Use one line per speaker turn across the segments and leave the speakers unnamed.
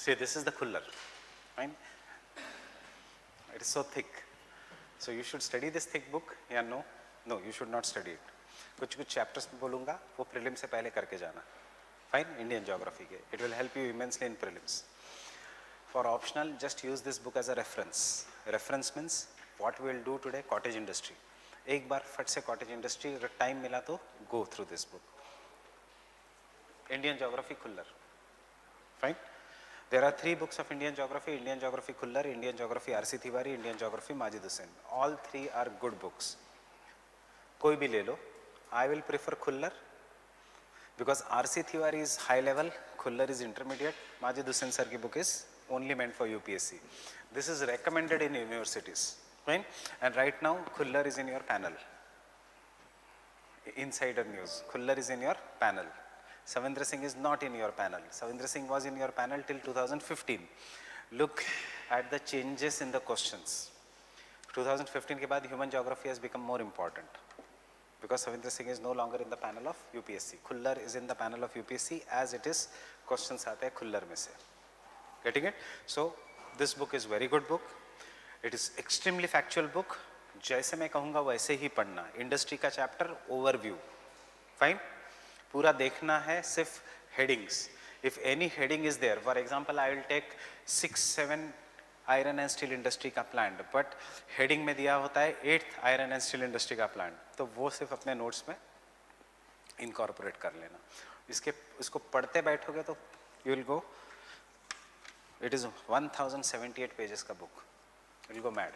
See, this is the Khullar, fine. It is so thick. So you should study this thick book या no? No, you should not study it. कुछ chapters बोलूँगा वो prelim से पहले करके जाना. Fine, Indian geography के. It will help you immensely in prelims. For optional, just use this book as a reference. Reference means what we will do today, cottage industry. एक बार फट से cottage industry अगर time मिला तो go through this book. Indian geography Khullar. Fine. There are 3 books of Indian geography Khullar, Indian geography R.C. Tiwari, Indian geography Majid Hussain. All 3 are good books. कोई भी ले लो. I will prefer Khullar because R.C. Tiwari is high level, Khullar is intermediate, Majid Hussain sir ki book is only meant for UPSC. This is recommended in universities. Fine. And right now Khullar is in your panel. Insider news. Khullar is in your panel. Savindra Singh is not in your panel. Savindra Singh was in your panel till 2015. Look at the changes in the questions. 2015 के बाद human geography has become more important because Savindra Singh is no longer in the panel of UPSC. Khullar is in the panel of UPSC as it is questions आते हैं Khullar में से. Getting it? So this book is very good book. It is extremely factual book. जैसे मैं कहूँगा वैसे ही पढ़ना. Industry का chapter overview. Fine. पूरा देखना है सिर्फ headings. If any heading is there, for example, I will take 6-7 iron and steel industry का plant, but heading में दिया होता है 8th iron and steel industry का plant, तो वो सिर्फ अपने notes में incorporate कर लेना. इसको पढ़ते बैठोगे तो you will go. It is 1078 pages का book. You will go mad.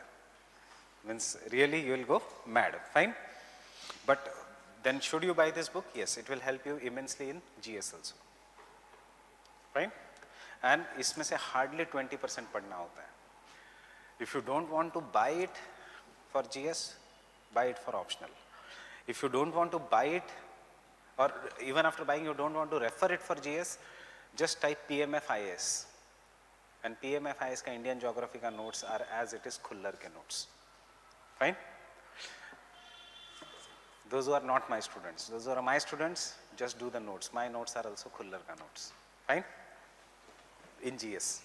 Means really you will go mad. Fine, but then should you buy this book? Yes, it will help you immensely in GS also. Fine, and इसमें से hardly 20% पढ़ना होता है. If you don't want to buy it for GS, buy it for optional. If you don't want to buy it, or even after buying you don't want to refer it for GS, just type PMFIS. And PMFIS का Indian geography का notes are as it is Khullar के notes. Fine. Those who are not my students, those who are my students, just do the notes. My notes are also Khullar ka notes. Fine? In GS.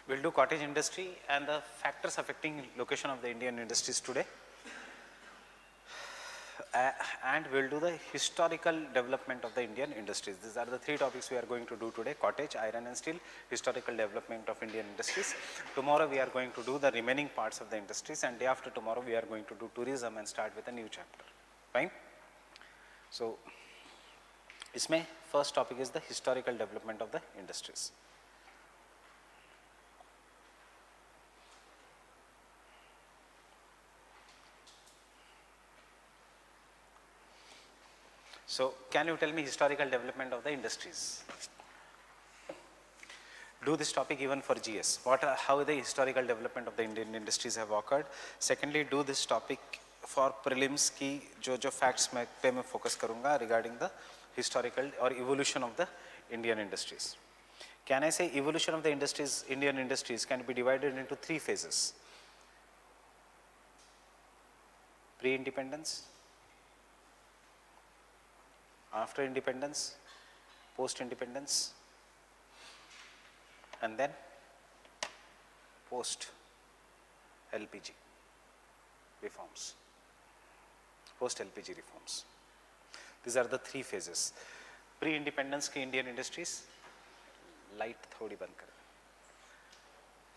We'll do cottage industry and the factors affecting location of the Indian industries today. And we'll do the historical development of the Indian industries. These are the 3 topics we are going to do today: cottage, iron and steel, historical development of Indian industries. Tomorrow we are going to do the remaining parts of the industries, and day after tomorrow we are going to do tourism and start with a new chapter. Fine? So, इसमें first topic is the historical development of the industries. So, can you tell me historical development of the industries? Do this topic even for GS. How the historical development of the Indian industries have occurred. Secondly, do this topic for prelims की जो facts पे मैं focus करूँगा regarding the historical or evolution of the Indian industries. Can I say evolution of the industries, Indian industries can be divided into 3 phases? Pre-independence, after independence, post-independence, and then post-LPG reforms. Post-LPG reforms. These are the 3 phases. Pre-independence के Indian industries, light थोड़ी बंद करें.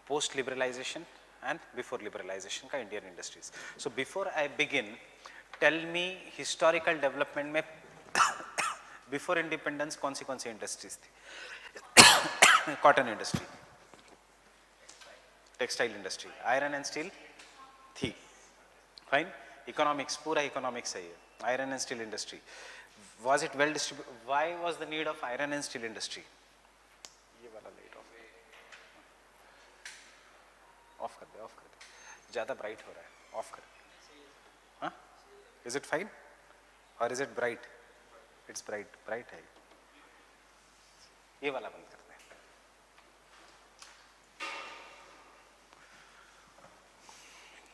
Post-liberalization and before liberalization का Indian industries. So before I begin, tell me historical development में before independence कौन सी industries थी? Cotton industry. Textile industry, iron and steel थी, fine. Economics, पूरा इकोनॉमिक्स सही है. Iron and steel industry, was it well distributed? Why was the need of iron and steel industry? ये वाला light of कर दे, of कर दे, ज़्यादा ब्राइट हो रहा है, ऑफ कर. हाँ, इज इट फाइन और is it bright? It's bright, bright है. ये वाला बंद कर दे.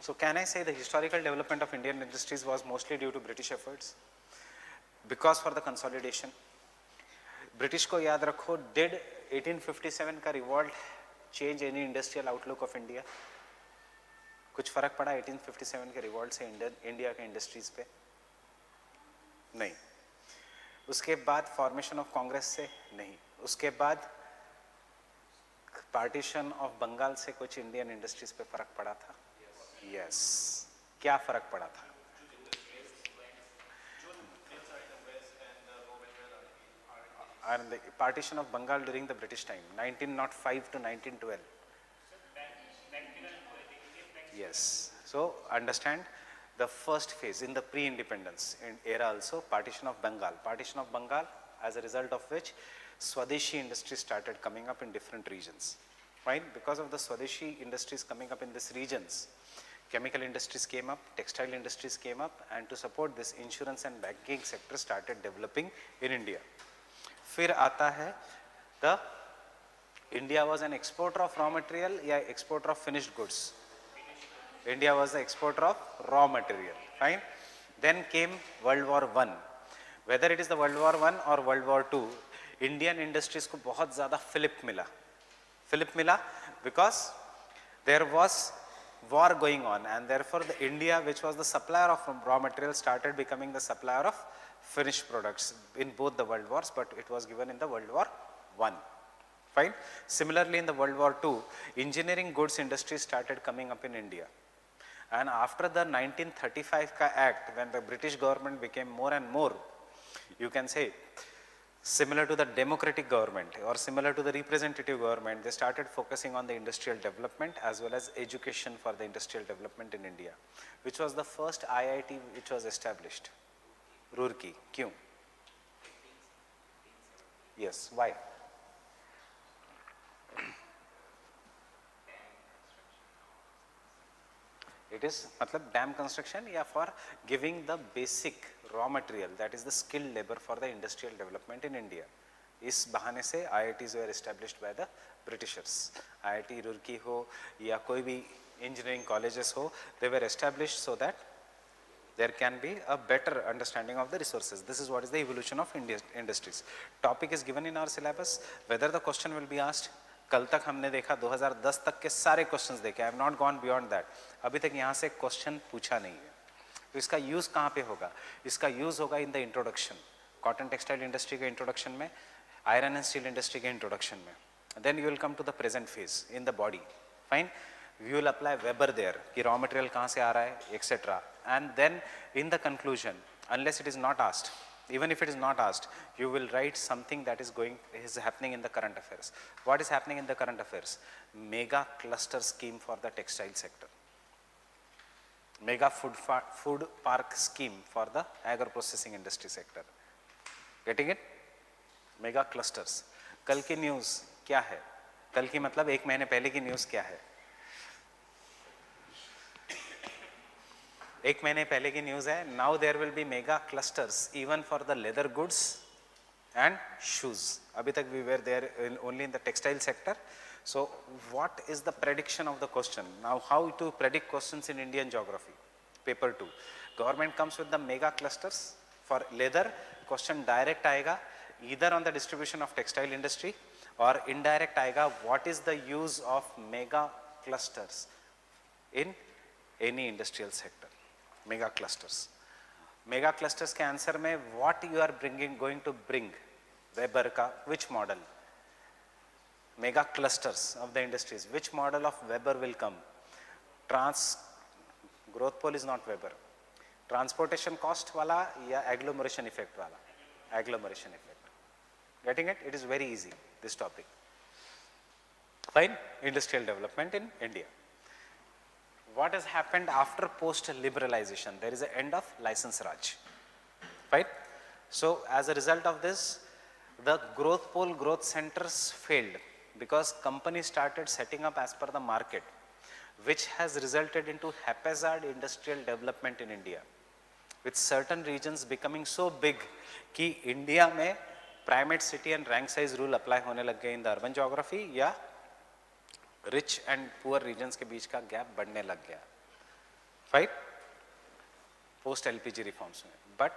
So can I say the historical development of Indian industries was mostly due to British efforts? Because for the consolidation. British को याद रखो, did 1857 का revolt change any industrial outlook of India? कुछ फर्क पड़ा 1857 के revolt से इंडिया के इंडस्ट्रीज पे? नहीं. उसके बाद फॉर्मेशन ऑफ कांग्रेस से? नहीं. उसके बाद पार्टीशन ऑफ बंगाल से कुछ इंडियन इंडस्ट्रीज पे फर्क पड़ा था? यस. क्या फर्क पड़ा था? And the partition of Bengal during the British time, 1905 to 1912. Yes. So understand the first phase in the pre-independence era also, partition of Bengal. Partition of Bengal, as a result of which Swadeshi industries started coming up in different regions. Right? Because of the Swadeshi industries coming up in these regions, chemical industries came up, textile industries came up, and to support this, insurance and banking sector started developing in India. फिर आता है the India was an exporter of raw material या exporter of finished goods? India was the exporter of raw material. Fine. Then came World War I. Whether it is the World War I or World War II, Indian industries को बहुत ज़्यादा flip मिला. Flip मिला because there was war going on, and therefore the India, which was the supplier of raw material, started becoming the supplier of finished products in both the world wars, but it was given in the World War I. Fine. Similarly, in the World War II, engineering goods industry started coming up in India. And after the 1935 ka act, when the British government became more and more, you can say, similar to the democratic government or similar to the representative government, they started focusing on the industrial development as well as education for the industrial development in India, which was the first IIT which was established. Roorkee. क्यों? Yes. Why? It is मतलब dam construction या for giving the basic raw material, that is the skilled labor for the industrial development in India. इस बहाने से IITs were established by the Britishers. IIT Roorkee हो या कोई भी engineering colleges हो, they were established so that there can be a better understanding of the resources. This is what is the evolution of Indian industries. Topic is given in our syllabus. Whether the question will be asked, कल तक हमने देखा 2010 तक के सारे questions देखे. I have not gone beyond that. अभी तक यहाँ से क्वेश्चन पूछा नहीं है. तो इसका यूज कहाँ पे होगा? इसका यूज होगा in the introduction. Cotton textile industry के इंट्रोडक्शन में, आयरन एंड स्टील इंडस्ट्री के इंट्रोडक्शन में. Then you will come to the present phase in the body. Fine. We will apply Weber there कि raw material कहाँ से आ रहा है, etc. And then in the conclusion, unless it is not asked, even if it is not asked, you will write something that is happening in the current affairs. What is happening in the current affairs? Mega cluster scheme for the textile sector. Mega food park scheme for the agro processing industry sector. Getting it? Mega clusters. कल की news क्या है? कल की मतलब एक महीने पहले की न्यूज़ क्या है? एक महीने पहले की न्यूज़ है. Now there will be mega clusters even for the leather goods and shoes. अभी तक we were there only in the textile sector. So what is the prediction of the question? Now how to predict questions in Indian geography paper 2. Government comes with the mega clusters for leather. Question direct आएगा either on the distribution of textile industry और indirect आएगा what is the use of mega clusters in any industrial sector. Mega clusters. Mega clusters के answer में what you are going to bring Weber का which model? Mega clusters of the industries, which model of Weber will come? Growth pole is not Weber. Transportation cost वाला या agglomeration effect वाला? Agglomeration effect. Getting it? It is very easy this topic. Fine. Industrial development in India. what has happened after post liberalization? There is an end of license raj, right? So as a result of this, the growth pole, growth centers failed because companies started setting up as per the market, which has resulted into haphazard industrial development in India, with certain regions becoming so big कि India में primate city and rank size rule apply होने लग गए in the urban geography, या rich and poor regions के बीच का gap बढ़ने लग गया, right? Post LPG reforms में, but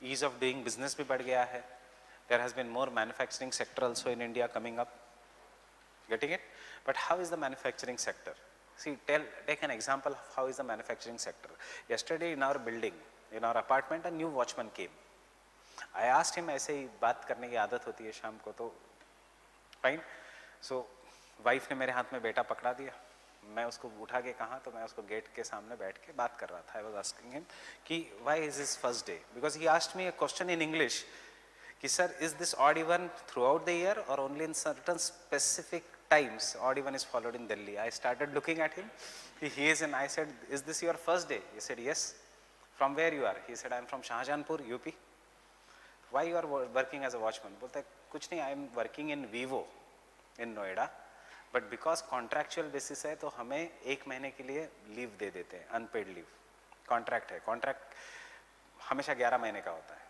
ease of doing business भी बढ़ गया है. There has been more manufacturing sector also in India coming up. Getting it? But how is the manufacturing sector? See, take an example of how is the manufacturing sector. Yesterday in our building, in our apartment, a new watchman came. I asked him, ऐसे ही बात करने की आदत होती है शाम को, तो fine. So वाइफ ने मेरे हाथ में बेटा पकड़ा दिया, मैं उसको उठा के कहा, तो मैं उसको गेट के सामने बैठ के बात कर रहा था. I was asking him कि why is his first day? Because he asked me a question in English कि sir, is this odd even throughout the year or only in certain specific times odd even is followed in Delhi? I started looking at him. He is in. I said, is this your first day? He said, yes. From where you are? He said, I am from Shahjahanpur, UP. Why you are working as a watchman? बोलता है कुछ नहीं, I am working in Vivo in Noida, but because contractual basis है तो हमें एक महीने के लिए लीव दे देते हैं, unpaid leave. Contract है, contract हमेशा 11 महीने का होता है,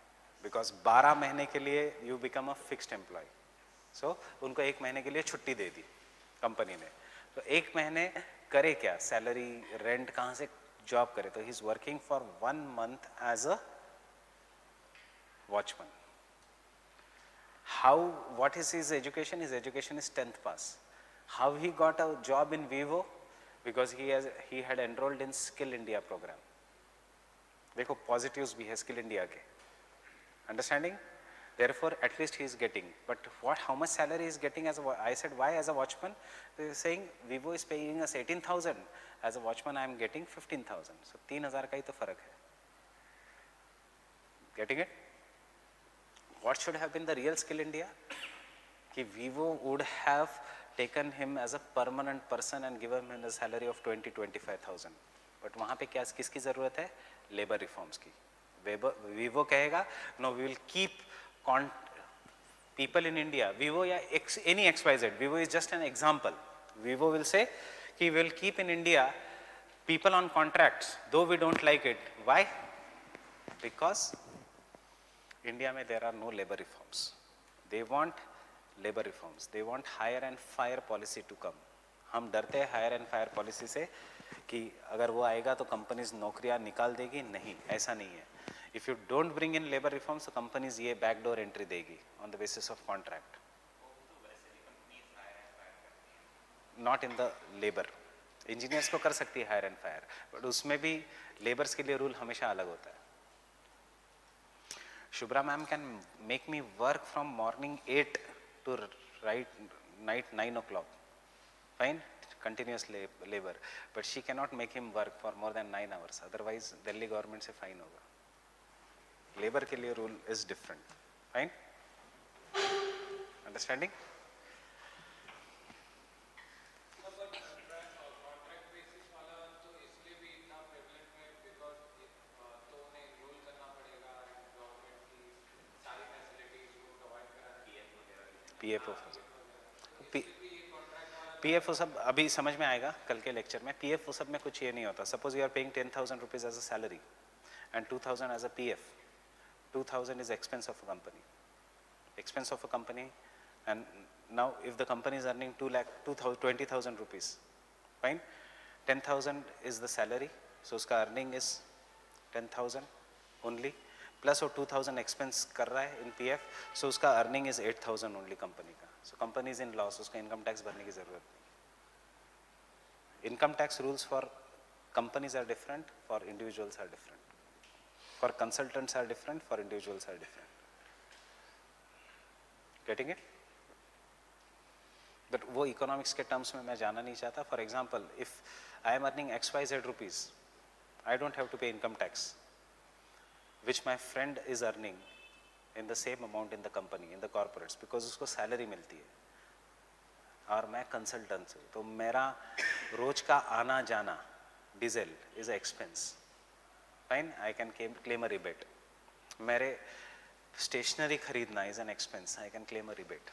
because 12 महीने के लिए you become a fixed employee. So उनको एक महीने के लिए छुट्टी दे दी कंपनी ने. तो एक महीने करे क्या, सैलरी रेंट कहाँ से जॉब करे, तो he is working for 1 month as a watchman. How, what is his education? His education is 10th pass. How he got a job in Vivo? Because he had enrolled in Skill India program. देखो positives भी है Skill India के, understanding? Therefore, at least he is getting. But what? How much salary he is getting as a? I said, why as a watchman? They are saying Vivo is paying us 18,000. As a watchman, I am getting 15,000. So 3,000 का ही तो फर्क है. Getting it? What should have been the real Skill India? कि Vivo would have taken him as a permanent person and given him a salary of 20-25,000. But वहाँ पे क्या किसकी ज़रूरत है? Labor reforms की. Vivo कहेगा, no, we will keep people in India, Vivo या any XYZ, Vivo is just an example. Vivo will say he will keep in India people on contracts, though we don't like it. Why? Because India में there are no labor reforms. They want labor reforms. They want hire and fire policy to come. हम डरते हैं hire and fire policy से कि अगर वो आएगा तो कंपनीज नौकरियां निकाल देगी. नहीं, ऐसा नहीं है. If you don't bring in labor reforms, तो कंपनीज ये backdoor entry देगी on the basis of contract. Not in the labor. Engineers को कर सकती है हायर एंड फायर, बट उसमें भी लेबर्स के लिए रूल हमेशा अलग होता है. Shubhra ma'am can make me work from morning 8 to night 9 o'clock. Fine, continuous labor, but she cannot make him work for more than 9 hours. Otherwise, Delhi government से fine होगा. Labor के लिए rule is different. Fine, understanding? PF सब अभी समझ में आएगा कल के लेक्चर में. पीएफ सब में कुछ ये नहीं होता. Suppose you are paying 10,000 rupees as a salary and 2,000 as a PF. 2,000 is expense of a company. Expense of a company, and now if the company is earning 20,000 rupees, fine. 10,000 is the salary, so उसका earning is 10,000 only. Plus वो 2,000 expense कर रहा है इन PF, सो उसका earning is 8,000 only company का. So company is in loss, उसका income tax भरने की जरूरत नहीं. Income tax rules for companies are different, for individuals are different, for consultants are different, for individuals are different. Getting it? But वो economics के terms में मैं जाना नहीं चाहता. For example, if I am earning XYZ rupees, I don't have to pay income tax, which my friend is earning in the same amount in the company, in the corporates, because उसको salary मिलती है और मैं consultant हूँ. तो मेरा रोज का आना जाना diesel is an expense. Fine, I can claim a rebate. मेरे stationery खरीदना is an expense. I can claim a rebate.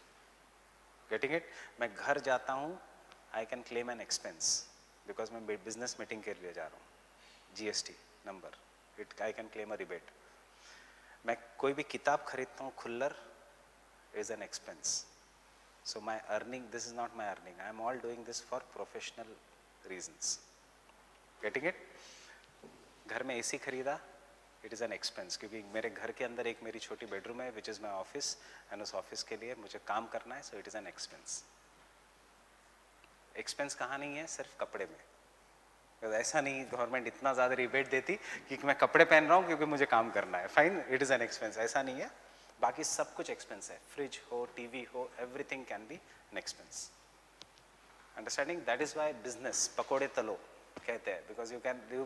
Getting it? मैं घर जाता हूँ, I can claim an expense because मैं business meeting के लिए जा रहा हूँ. GST number, I can claim a rebate. मैं कोई भी किताब खरीदता हूँ, Khullar is an expense. So my earning, this is not my earning. I am all doing this for professional reasons. Getting it? घर में AC खरीदा, it is an expense क्योंकि मेरे घर के अंदर एक मेरी छोटी बेडरूम है which is my office and उस ऑफिस के लिए मुझे काम करना है, so it is an expense. Expense कहाँ नहीं है? सिर्फ कपड़े में. ऐसा नहीं गवर्नमेंट इतना ज़्यादा रिबेट देती कि मैं कपड़े पहन रहा हूँ क्योंकि मुझे काम करना है. Fine, it is an expense. ऐसा नहीं है. बाकी सब कुछ एक्सपेंस है. फ्रिज हो, टीवी हो, everything can be an expense. Understanding? That is why business पकोड़े तलो कहते हैं, because you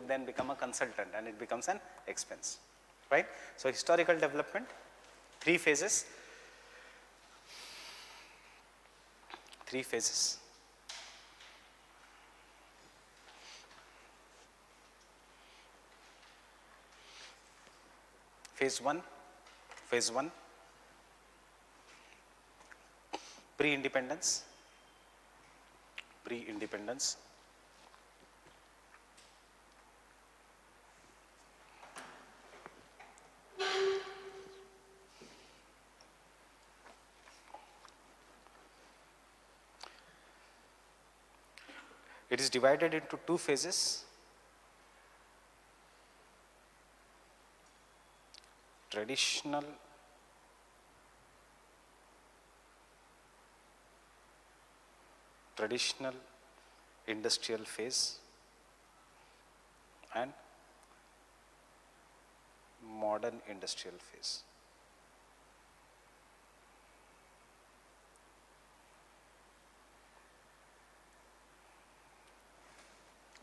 then become a consultant and it becomes an expense. Right? So historical development, 3 phases. 3 phases. Phase 1, pre-independence. It is divided into 2 phases. Traditional industrial phase and modern industrial phase.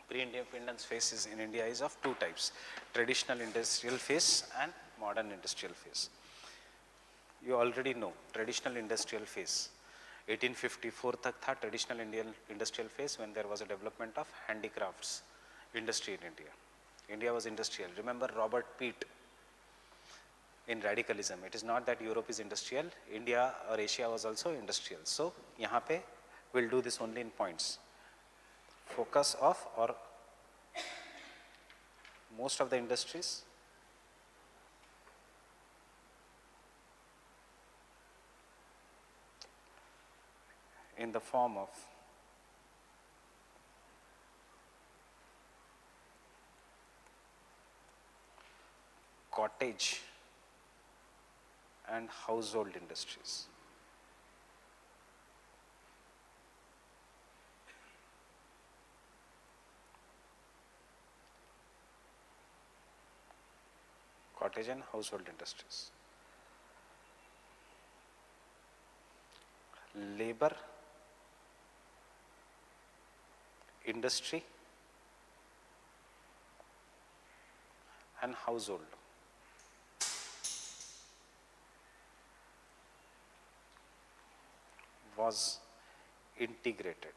Pre-independence phase in India is of 2 types, traditional industrial phase and modern industrial phase. You already know traditional industrial phase. 1854 तक था traditional Indian industrial phase when there was a development of handicrafts industry in India. India was industrial. Remember Robert Pete in radicalism. It is not that Europe is industrial, India or Asia was also industrial. So यहाँ पे we'll do this only in points. Focus of or most of the industries in the form of cottage and household industries. Cottage and household industries. Labor, industry and household. Was integrated.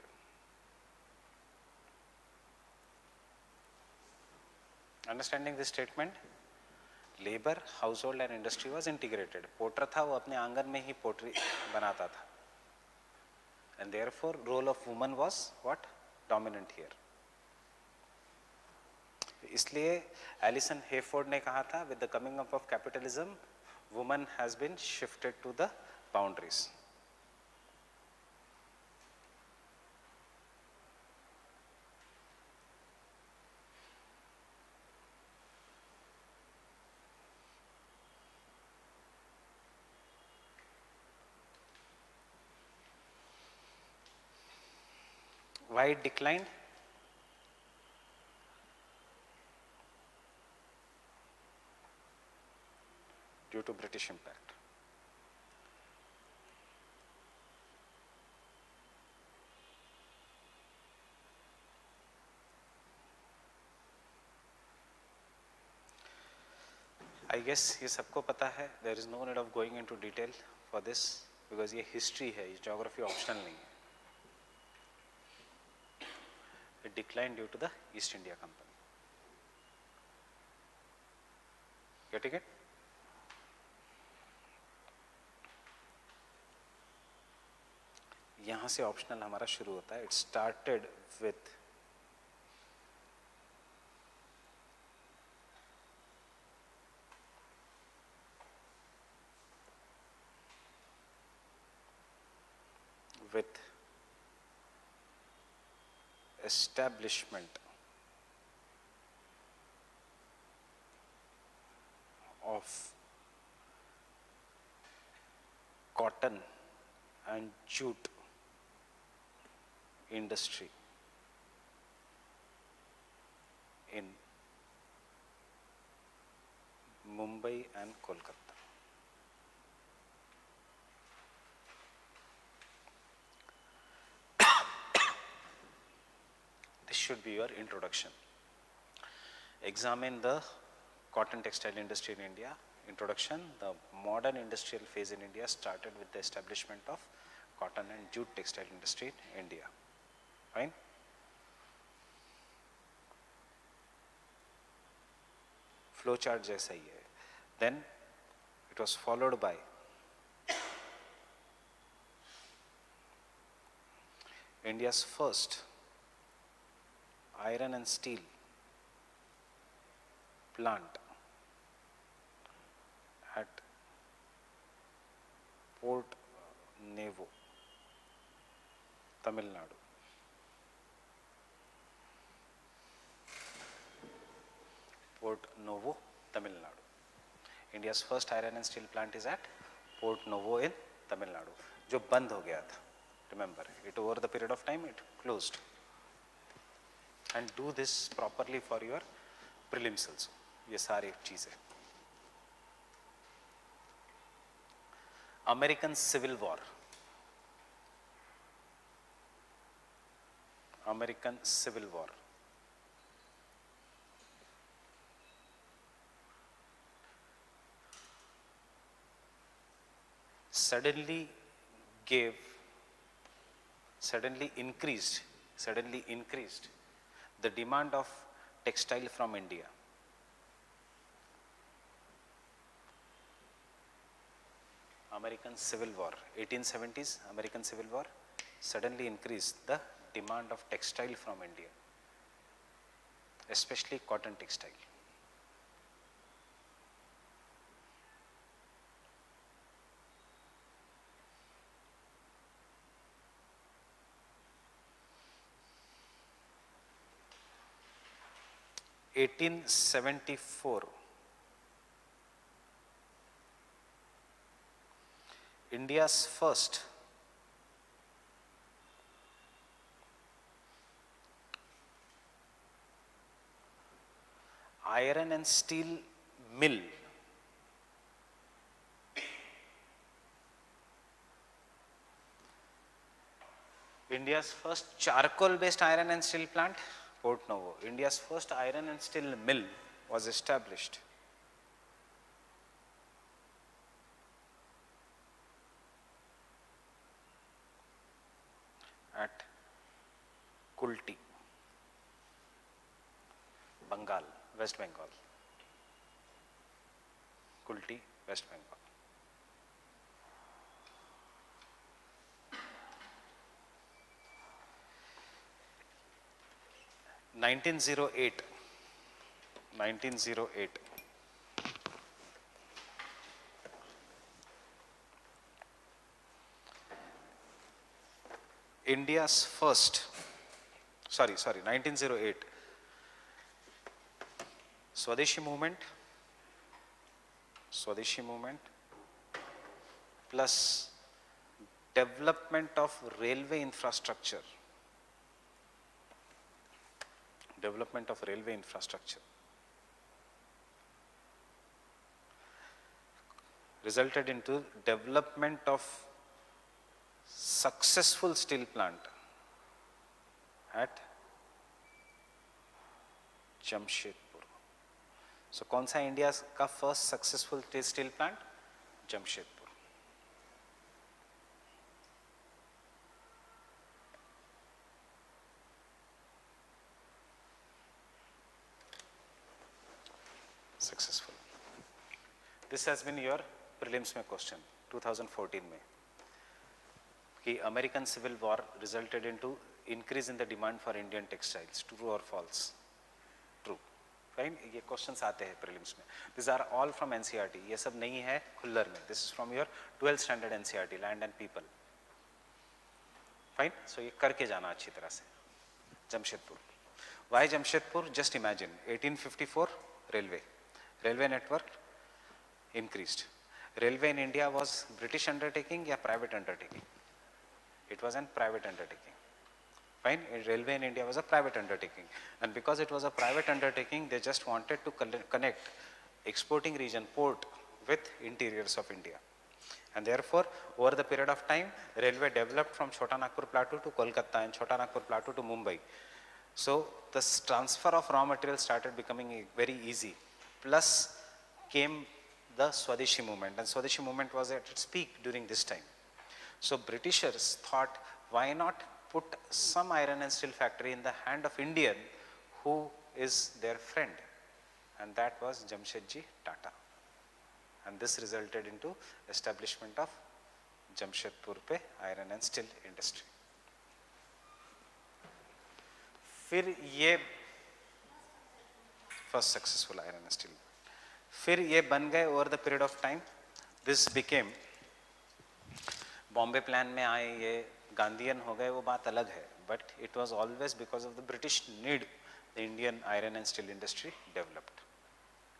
Understanding this statement? Labor, household and industry was integrated. Potter था वो अपने आंगन में ही पोटरी बनाता था. And therefore role of woman was what? Dominant here. इसलिए Allison हेफोर्ड ने कहा था with the coming up of capitalism, woman has been shifted to the boundaries. Why it declined? Due to British impact. I guess ये सबको पता है. There is no need of going into detail for this because ये history है, ये geography optional नहीं है. It declined due to the East India Company. Getting it? यहाँ से ऑप्शनल हमारा शुरू होता है. It started with establishment of cotton and jute industry in Mumbai and Kolkata. This should be your introduction. Examine the cotton textile industry in India. Introduction, the modern industrial phase in India started with the establishment of cotton and jute textile industry in India. Fine? Flow chart जैसा ही है. Then it was followed by India's first iron and steel plant at Port Novo, Tamil Nadu. Port Novo, Tamil Nadu. India's first iron and steel plant is at Port Novo in Tamil Nadu, जो बंद हो गया था. Remember, it over the period of time it closed. And do this properly for your prelims also. ये सारी चीजें. American Civil War. American Civil War. Suddenly increased the demand of textile from India. American Civil War, 1870s American Civil War suddenly increased the demand of textile from India, especially cotton textile. (1874) India's first iron and steel mill India's first charcoal based iron and steel plant, Port Novo. India's first iron and steel mill was established at Kulti, Bengal, West Bengal. Kulti, West Bengal. 1908. India's first, 1908, Swadeshi movement plus development of railway infrastructure. Resulted into development of successful steel plant at Jamshedpur. So कौन सा India का first successful steel plant? Jamshedpur. Successful. This has been your prelims में question 2014 में कि American Civil War resulted into increase in the demand for Indian textiles. True or false? True. Fine. ये questions आते हैं prelims में. These are all from NCERT. ये सब नहीं है खुल्लर में. This is from your 12th standard NCERT, Land and People. Fine. So ये करके जाना अच्छी तरह से. Jamshedpur. Why Jamshedpur? Just imagine 1854 railway network increased. Railway in India was British undertaking या private undertaking? It was a private undertaking. Fine. Railway in India was a private undertaking, and because it was a private undertaking, they just wanted to connect exporting region port with interiors of India. And therefore, over the period of time, railway developed from Chota Nagpur Plateau to Kolkata and Chota Nagpur Plateau to Mumbai. So the transfer of raw material started becoming very easy. Plus came the Swadeshi movement, and Swadeshi movement was at its peak during this time. So Britishers thought, why not put some iron and steel factory in the hand of Indian who is their friend? And that was Jamshedji Tata. And this resulted into establishment of Jamshedpur पे iron and steel industry. फिर ये first successful iron and steel. फिर ये बन गए over the period of time. This became Bombay plan में आए, ये गांधीयन हो गए, वो बात अलग है. But it was always because of the British need the Indian iron and steel industry developed.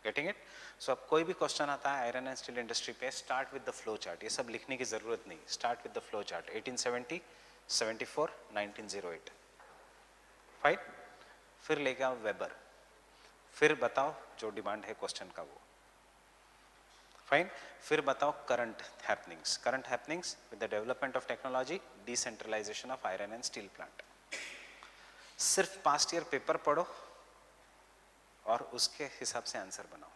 Getting it? So अब कोई भी क्वेश्चन आता है आयरन एंड स्टील इंडस्ट्री पे, start with the flow chart. ये सब लिखने की जरूरत नहीं. Start with the flow chart. 1870, 74, 1908. Fine. फिर लेके आओ वेबर. फिर बताओ जो डिमांड है क्वेश्चन का वो. फाइन. फिर बताओ current happenings. Current happenings with the development of technology, decentralisation of iron and steel plant. सिर्फ पास्ट ईयर पेपर पढ़ो और उसके हिसाब से आंसर बनाओ.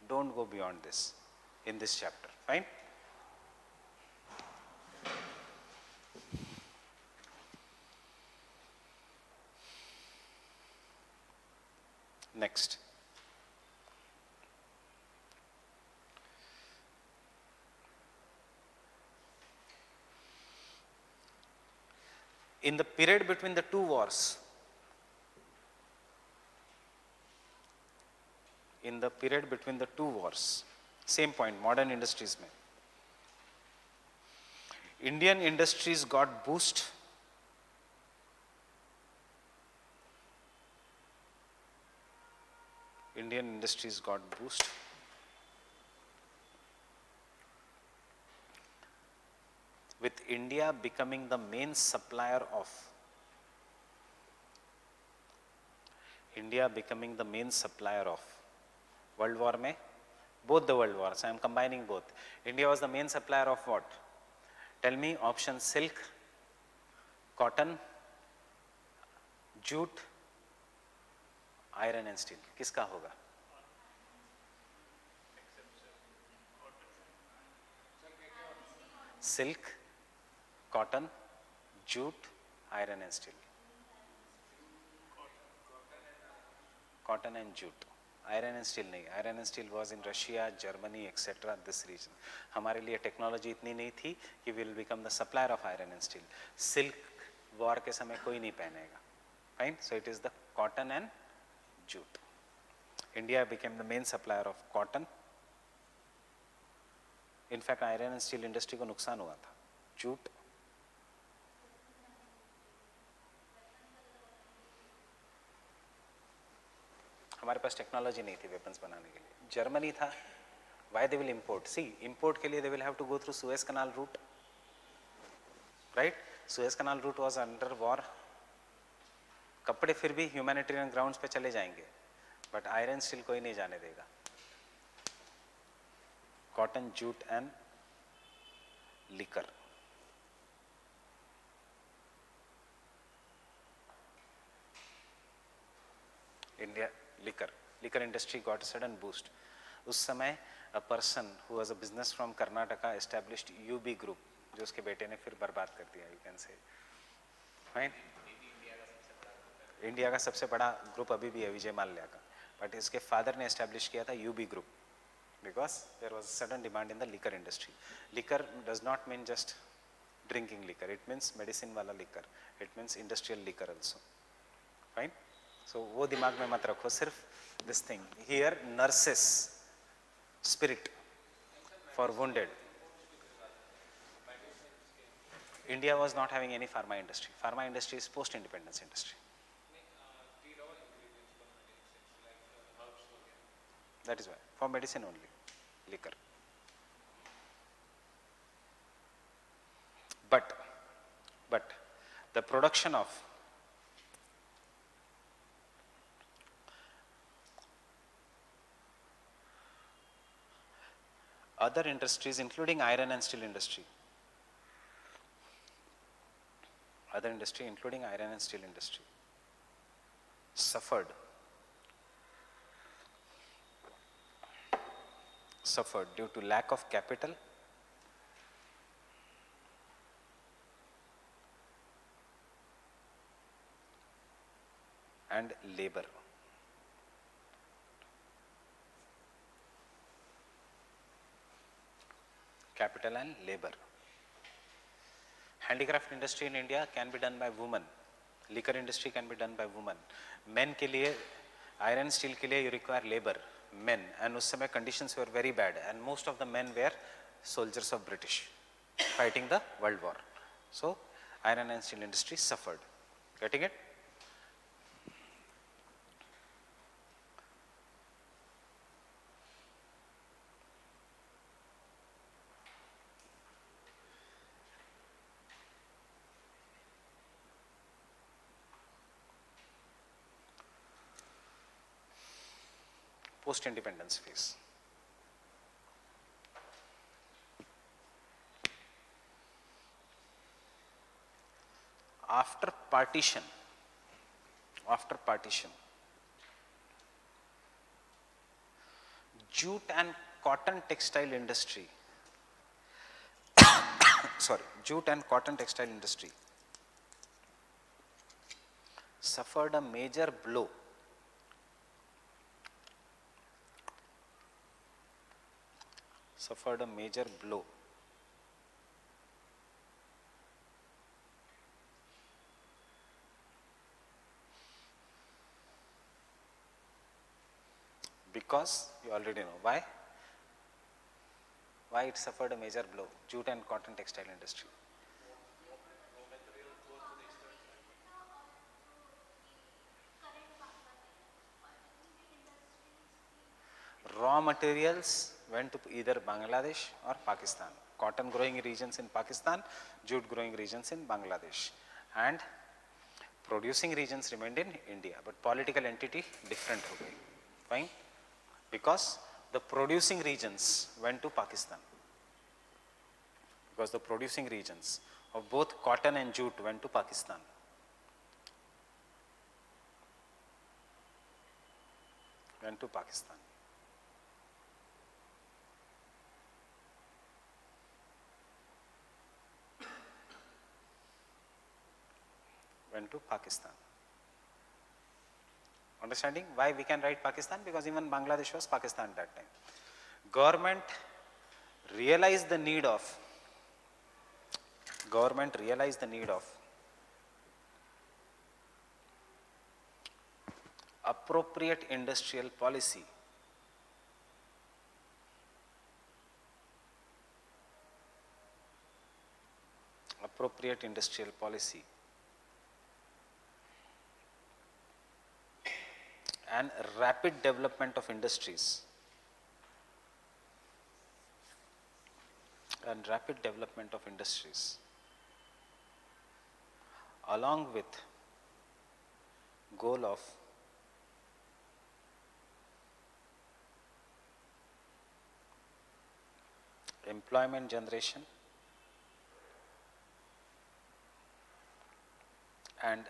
Don't go beyond this in this chapter. Fine. Next. In the period between the two wars, same point, modern industries में, Indian industries got boost. Indian industries got boost with India becoming the main supplier of World War में, both the world wars, I am combining both. India was the main supplier of what? Tell me option: silk, cotton, jute, iron and steel. किसका होगा? Silk, cotton, jute, iron and steel. Cotton and jute. Iron and steel नहीं. Iron and steel was in Russia, Germany, etc. This region. हमारे लिए technology इतनी नहीं थी कि we will become the supplier of iron and steel. Silk war के समय कोई नहीं पहनेगा. Fine. So it is the cotton and jute. India became the main supplier of cotton. In fact, iron and steel industry को नुकसान हुआ था. Jute. हमारे पास टेक्नोलॉजी नहीं थी वेपन्स बनाने के लिए. जर्मनी था. Why they will import? See, import के लिए they will have to go through Suez Canal route, right? Suez Canal route was under war. कपड़े फिर भी humanitarian grounds पे चले जाएंगे, but iron steel कोई नहीं जाने देगा. Cotton, jute and liquor. India liquor industry got a sudden boost. उस समय a person who was a business from Karnataka established UB Group, जो उसके बेटे ने फिर बर्बाद कर दिया. You can say, fine. India का सबसे बड़ा ग्रुप अभी भी है विजय माल्या का, बट इसके फादर ने एस्टेब्लिश किया था UB group. because there was sudden demand in the liquor industry. Liquor does not mean just drinking liquor, it means medicine wala liquor, it means industrial liquor also. Fine. So wo dimag mein mat rakho, sirf this thing. Here nurses, spirit for wounded. India was not having any pharma industry. Pharma industry is post-independence industry. That is why, for medicine only, liquor. But the production of other industries, including iron and steel industry, suffered due to lack of capital and labor. Capital and labor. Handicraft industry in India can be done by women. Liquor industry can be done by women. Men के लिए, iron steel के लिए you require labor, men. And उस समय conditions were very bad and most of the men were soldiers of British fighting the World War. So iron and steel industry suffered. Getting it? Post-independence phase. After partition, jute and cotton textile industry, jute and cotton textile industry suffered a major blow because you already know why it suffered a major blow, jute and cotton textile industry. Raw materials went to either Bangladesh or Pakistan. Cotton growing regions in Pakistan, jute growing regions in Bangladesh, and producing regions remained in India, but political entity different ho gayi. Fine? Because the producing regions went to Pakistan. Because the producing regions of both cotton and jute went to Pakistan. Understanding why we can write Pakistan? Because even Bangladesh was Pakistan at that time. Government realized the need of appropriate industrial policy and rapid development of industries along with goal of employment generation and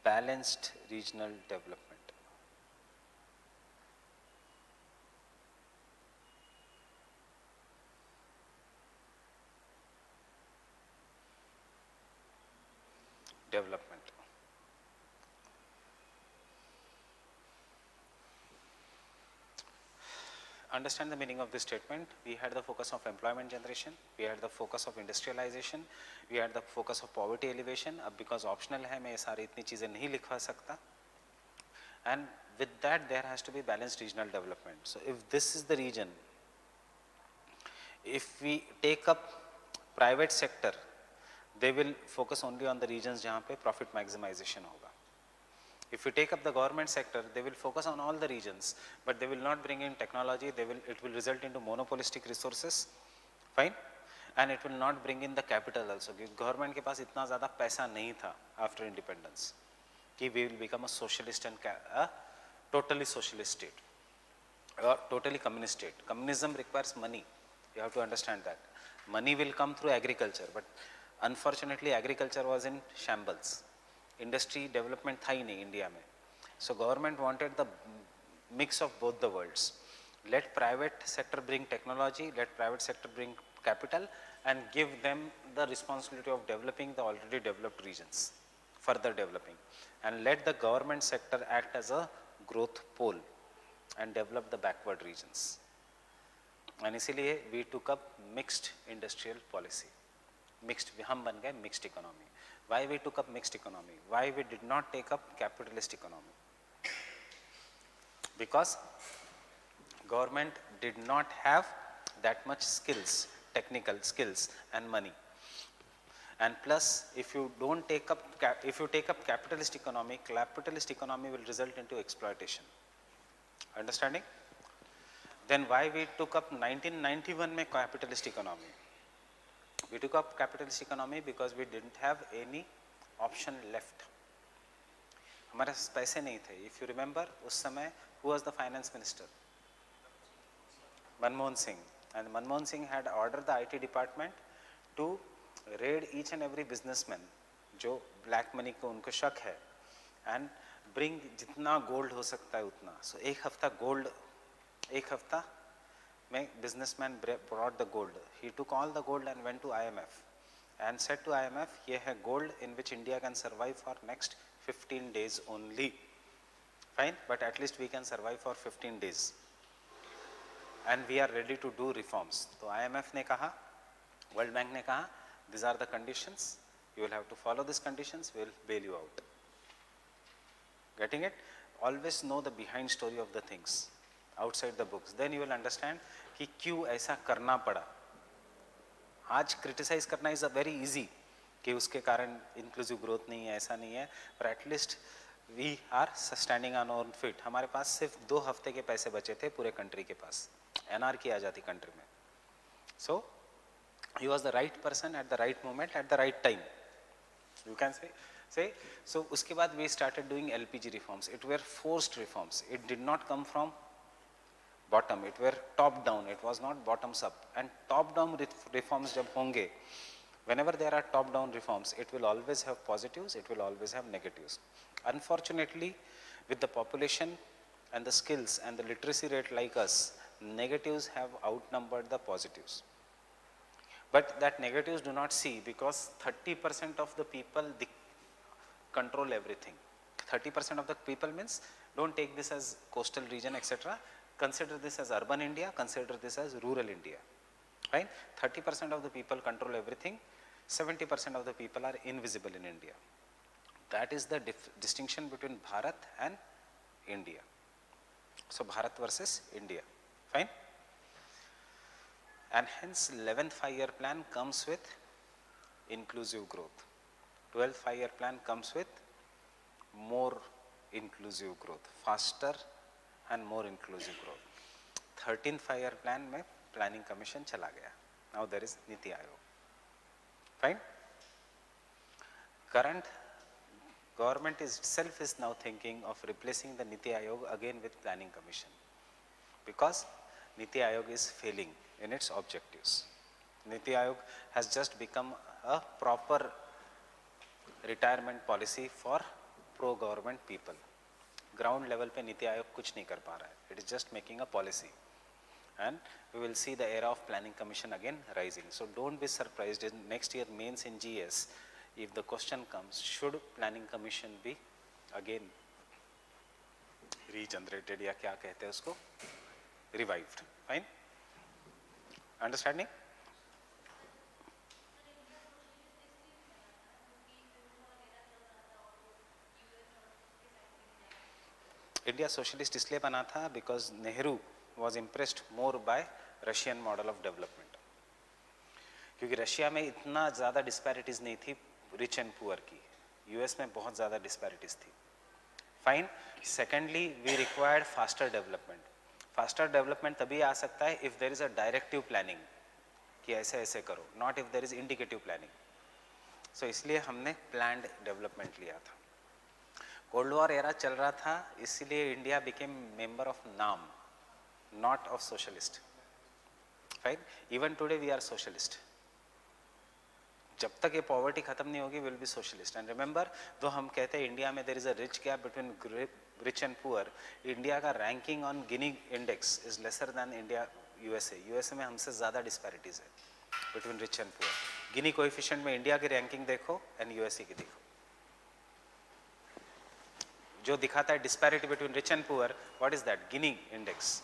balanced regional development. understand the meaning of this statement. We had the focus of employment generation, we had the focus of industrialization, we had the focus of poverty elevation. अब because optional है मैं ये सारी इतनी चीज़ें नहीं लिखवा सकता. And with that there has to be balanced regional development. So if this is the region, if we take up private sector, they will focus only on the regions जहाँ पे profit maximization होगा. If you take up the government sector, they will focus on all the regions, but they will not bring in technology. It will result into monopolistic resources, fine, and it will not bring in the capital also. Government के पास इतना ज़्यादा पैसा नहीं था after independence, कि we will become a socialist and a totally socialist state or totally communist state. Communism requires money. You have to understand that. Money will come through agriculture, but unfortunately agriculture was in shambles. Industry development था ही नहीं India में. So government wanted the mix of both the worlds. Let private sector bring technology, let private sector bring capital and give them the responsibility of developing the already developed regions, further developing, and let the government sector act as a growth pole and develop the backward regions. And इसीलिए we took up mixed industrial policy. Mixed, हम बन गए mixed economy. Why we took up mixed economy? Why we did not take up capitalist economy? Because government did not have that much skills, technical skills and money. And plus, if you take up capitalist economy will result into exploitation. Understanding? Then why we took up 1991 में capitalist economy? We took up capitalist economy because we didn't have any option left. हमारे पास पैसे नहीं थे. If you remember, उस समय who was the finance minister? Manmohan Singh. And Manmohan Singh had ordered the IT department to raid each and every businessman जो black money को उनको शक है, and bring जितना gold हो सकता है उतना. So एक हफ्ता में businessman brought the gold. He took all the gold and went to IMF and said to IMF, ये है gold in which India can survive for next 15 days only. Fine, but at least we can survive for 15 days. And we are ready to do reforms. तो IMF ने कहा, World Bank ने कहा, these are the conditions. You will have to follow these conditions. We will bail you out. Getting it? Always know the behind story of the things outside the books. Then you will understand कि क्यों ऐसा करना पड़ा. आज criticize करना is a very easy कि उसके कारण inclusive growth नहीं है, ऐसा नहीं है. But at least we are standing on our own feet. हमारे पास सिर्फ 2 हफ्ते के पैसे बचे थे पूरे country के पास. anarchy आ जाती country में. So he was the right person at the right moment at the right time. You can say. So उसके बाद we started doing LPG reforms. It were forced reforms. It did not come from bottom. It were top down. It was not bottoms up. And top down reforms जब होंगे, whenever there are top down reforms, it will always have positives. It will always have negatives. Unfortunately, with the population and the skills and the literacy rate like us, negatives have outnumbered the positives. But that negatives do not see, because 30% of the people control everything. 30% of the people means, don't take this as coastal region, etc. Consider this as urban India, consider this as rural India. Right? 30% of the people control everything, 70% of the people are invisible in India. That is the distinction between Bharat and India. So Bharat versus India. Fine? And hence 11th 5-year plan comes with inclusive growth. 12th 5-year plan comes with more inclusive growth, faster and more inclusive growth. 13th 5-year plan में planning commission चला गया. Now there is Niti Aayog. Fine? Current government itself is now thinking of replacing the Niti Aayog again with planning commission, because Niti Aayog is failing in its objectives. Niti Aayog has just become a proper retirement policy for pro-government people. Ground level पे Niti Aayog कुछ नहीं कर पा रहा है. It is just making a policy. And we will see the era of planning commission again rising. So don't be surprised in next year mains in GS if the question comes, should planning commission be again regenerated या क्या कहते हैं उसको, revived. Fine? Understanding? India socialist इसलिए बना था because Nehru was impressed more by Russian model of development, क्योंकि Russia में इतना ज़्यादा डिस्पैरिटीज़ नहीं थी रिच एंड पुअर की, यूएस में बहुत ज़्यादा डिस्पैरिटीज़ थी. Fine. Secondly we required faster development. Faster development तभी आ सकता है if there is a directive planning कि ऐसे ऐसे करो, not if there is indicative planning. So इसलिए हमने प्लान्ड डेवलपमेंट लिया था. कोल्ड वॉर एरा चल रहा था, इसीलिए India became member of NAM, not of socialist. Right? Even today we are socialist. जब तक ये पॉवर्टी खत्म नहीं होगी will be socialist. And remember, तो हम कहते हैं इंडिया में there is a rich gap between rich and poor, India का ranking on Gini index is lesser than India USA. USA में हमसे ज़्यादा डिस्पैरिटीज है between rich and poor. Gini coefficient में इंडिया की रैंकिंग देखो एंड यूएसए की देखो, जो दिखाता है disparity between rich and poor. What is that? Guinea index.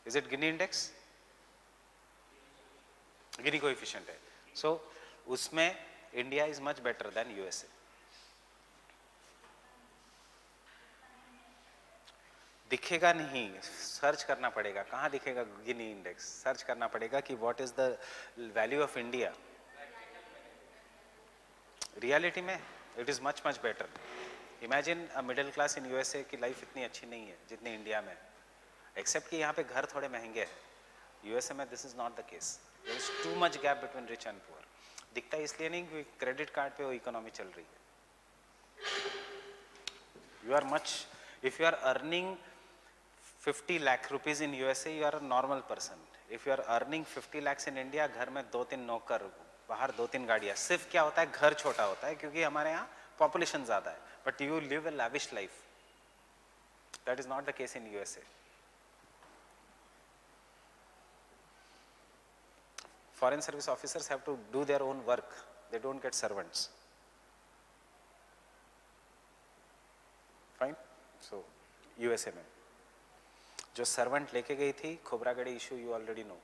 Is it Gini index? Guinea coefficient है. सो उसमें India is much better than USA. दिखेगा नहीं, सर्च करना पड़ेगा. कहाँ दिखेगा गिनी इंडेक्स? सर्च करना पड़ेगा कि what is the value of India. Reality में it is much much better. Imagine a middle class in USA की लाइफ इतनी अच्छी नहीं है जितनी इंडिया में, एक्सेप्ट कि यहाँ पे घर थोड़े महंगे हैं. यूएसए में this is not the case. There is too much gap between rich and poor. दिखता है इसलिए नहीं कि क्रेडिट कार्ड पे वो इकोनॉमी चल रही है. You are much, if you are earning 50 lakh rupees in USA you are a normal person. If you are earning 50 lakhs in India, घर में 2-3 नौकर, बाहर 2-3 गाड़ियाँ. सिर्फ क्या होता है, घर छोटा होता है क्योंकि हमारे यहाँ पॉपुलेशन ज़्यादा है. But you live A lavish life. That is not the case in USA. Foreign service officers have to do their own work. They don't get servants. Fine. So USA में जो सर्वेंट लेके गई थी Khobragade issue, you already know.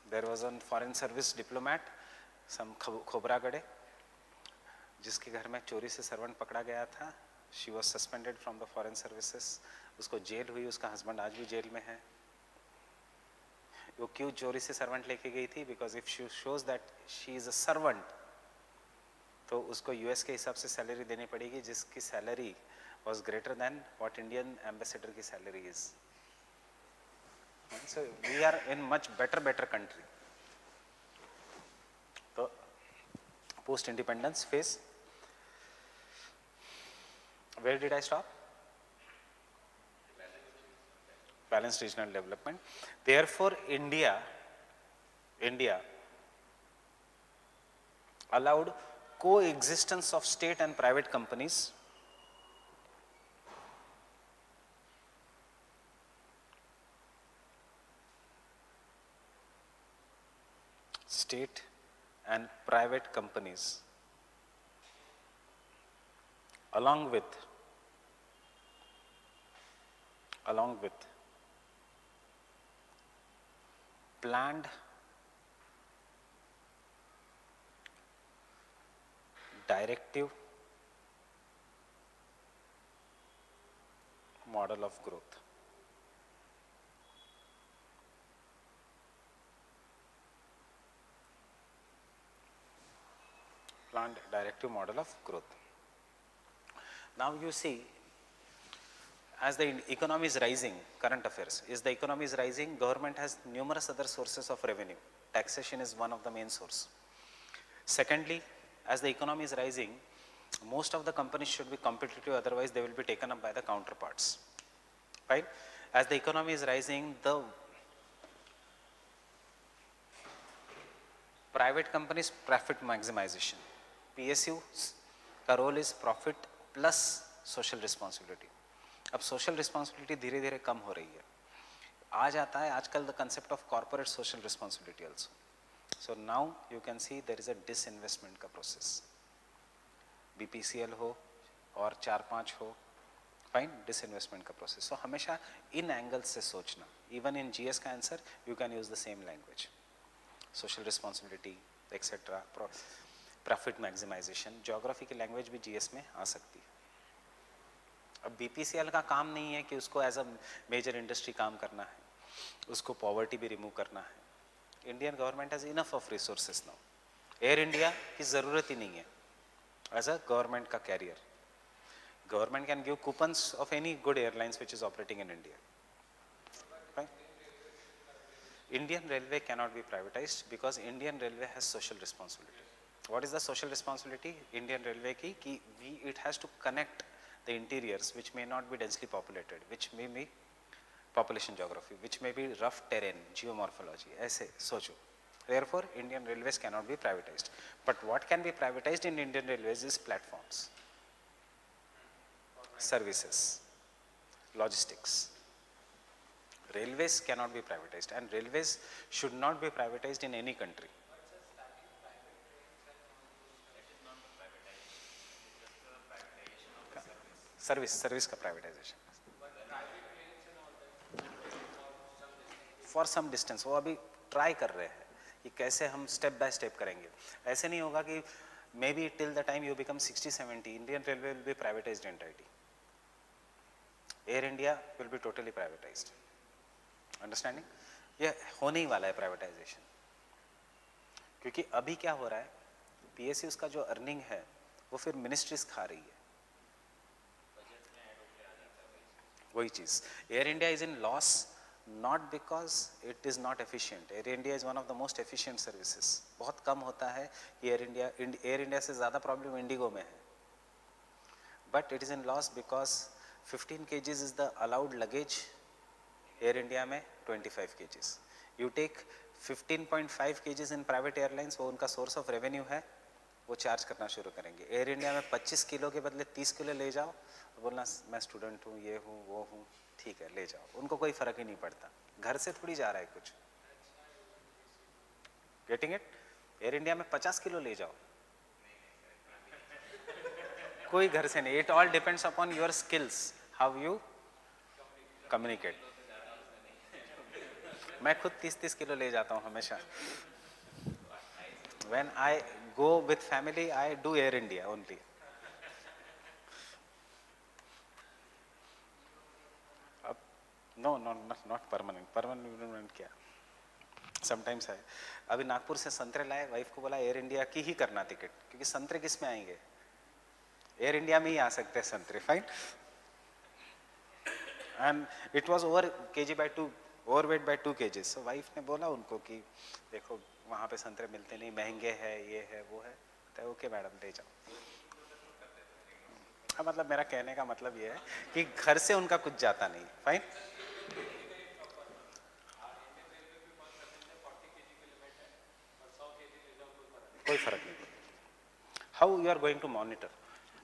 There was a foreign service diplomat some Khobragade, जिसके घर में चोरी से सर्वेंट पकड़ा गया था. She was suspended from the foreign services. उसको जेल हुई. उसका हस्बैंड आज भी जेल में है. वो क्यों चोरी से सर्वेंट लेके गई थी? Because if she shows that she is a servant, तो उसको यूएस के हिसाब से सैलरी देनी पड़ेगी, जिसकी salary was greater than what Indian ambassador की salary is. So we are in much better country. तो post independence phase, where did I stop? Balanced regional development. Therefore India allowed coexistence of state and private companies state and private companies along with planned directive model of growth. Planned directive model of growth. Now you see, as the economy is rising, current affairs is the economy is rising, government has numerous other sources of revenue. Taxation is one of the main source. Secondly, as the economy is rising, most of the companies should be competitive, otherwise they will be taken up by the counterparts. Right? As the economy is rising, the private companies profit maximization. PSU का role is profit plus social responsibility. अब social responsibility धीरे धीरे कम हो रही है. आ जाता है आजकल the concept of corporate social responsibility also. So now you can see there is a disinvestment का प्रोसेस. BPCL हो और 4-5 हो, फाइन, डिसइन्वेस्टमेंट का प्रोसेस. सो हमेशा इन एंगल से सोचना. इवन इन जीएस का answer you can use the same language. Social responsibility etcetera, profit maximisation, geography की लैंग्वेज भी जीएस में आ सकती है. अब बीपीसीएल का काम नहीं है कि उसको एज अ मेजर इंडस्ट्री काम करना है, उसको पॉवर्टी भी रिमूव करना है. Indian government has enough of resources now. Air India की ज़रूरत ही नहीं है एज अ गवर्नमेंट का career. Government can give coupons of any good airlines which is operating in India. Right? Indian Railway cannot be privatized because Indian Railway has social responsibility. What is the social responsibility? Indian Railway ki it has to connect the interiors which may not be densely populated, which may be population geography, which may be rough terrain, geomorphology. ऐसे सोचो. Therefore, Indian Railways cannot be privatized. But what can be privatized in Indian Railways is platforms, services, logistics. Railways cannot be privatized, and railways should not be privatized in any country. Service का privatization. For some distance, वो अभी try कर रहे हैं कि कैसे हम step by step करेंगे. ऐसे नहीं होगा कि maybe till the time you become 60-70, Indian Railway will be privatized entirely. Air India will be totally privatized. Understanding? ये होने ही वाला है privatization. क्योंकि अभी क्या हो रहा है, PSUs का जो अर्निंग है वो फिर मिनिस्ट्रीज खा रही है. वही चीज. Air India is in loss not because it is not efficient. Air India is one of the most efficient services. बहुत कम होता है कि एयर इंडिया से ज़्यादा प्रॉब्लम इंडिगो में है. But it is in loss because 15 kgs is the allowed luggage. Air India में 25 kgs. You take 15.5 kgs in private airlines, वो उनका सोर्स ऑफ रेवेन्यू है, वो चार्ज करना शुरू करेंगे. एयर इंडिया में 25 किलो के बदले 30 किलो ले जाओ, बोलना मैं स्टूडेंट हूँ, ये हूँ, वो हूँ, ठीक है ले जाओ. उनको कोई फर्क ही नहीं पड़ता, घर से थोड़ी जा रहा है कुछ. Getting it? एयर इंडिया में 50 किलो ले जाओ, कोई घर से नहीं. It all depends upon your skills, how you communicate. मैं खुद 30-30 किलो ले जाता हूँ हमेशा. When I go with family, I do Air India only. No, not permanent. Permanent क्या? Sometimes है. अभी नागपुर से संतरे लाए, वाइफ को बोला एयर इंडिया की ही करना टिकट, क्योंकि संतरे किस में आएंगे? एयर इंडिया में ही आ सकते हैं संतरे. Fine. And it was overweight by 2 kgs. So wife ने बोला उनको कि देखो वहाँ पे संतरे मिलते नहीं, महंगे है, ये है, वो है. तो ओके मैडम ले जाओ. हाँ, मतलब मेरा कहने का मतलब ये है कि घर से उनका कुछ जाता नहीं. फाइन. कोई फर्क नहीं. How you are going to monitor?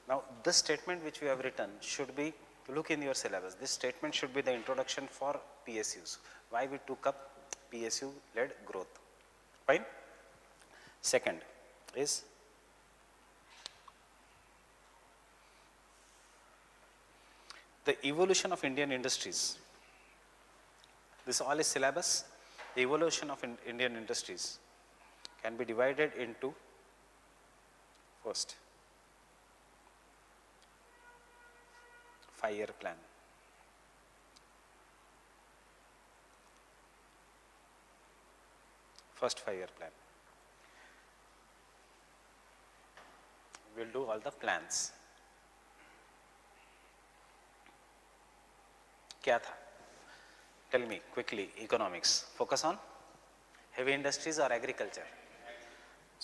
Now this statement which we have written should be, look in your syllabus. This statement should be the introduction for PSUs. Why we took up PSU led growth. Fine. Second is the evolution of Indian industries. This all is syllabus. The evolution of Indian industries can be divided into first 5-year plan. First 5-year plan. We'll do all the plans. क्या था? Tell me quickly. Economics. Focus on heavy industries or agriculture.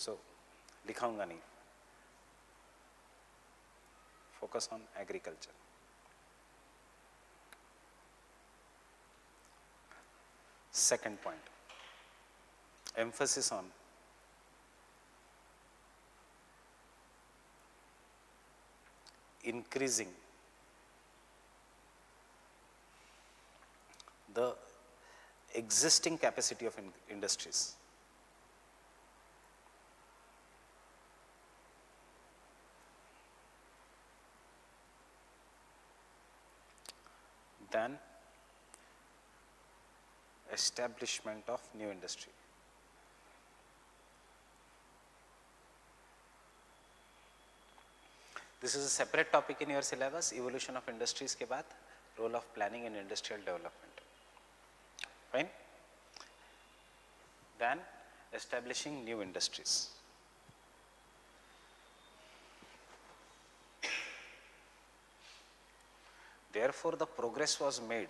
So लिखाऊंगा नहीं. Focus on agriculture. Second point, emphasis on increasing the existing capacity of industries. Then establishment of new industry. This is a separate topic in your syllabus, evolution of industries के बाद role of planning in industrial development. Fine. Then establishing new industries. Therefore, the progress was made.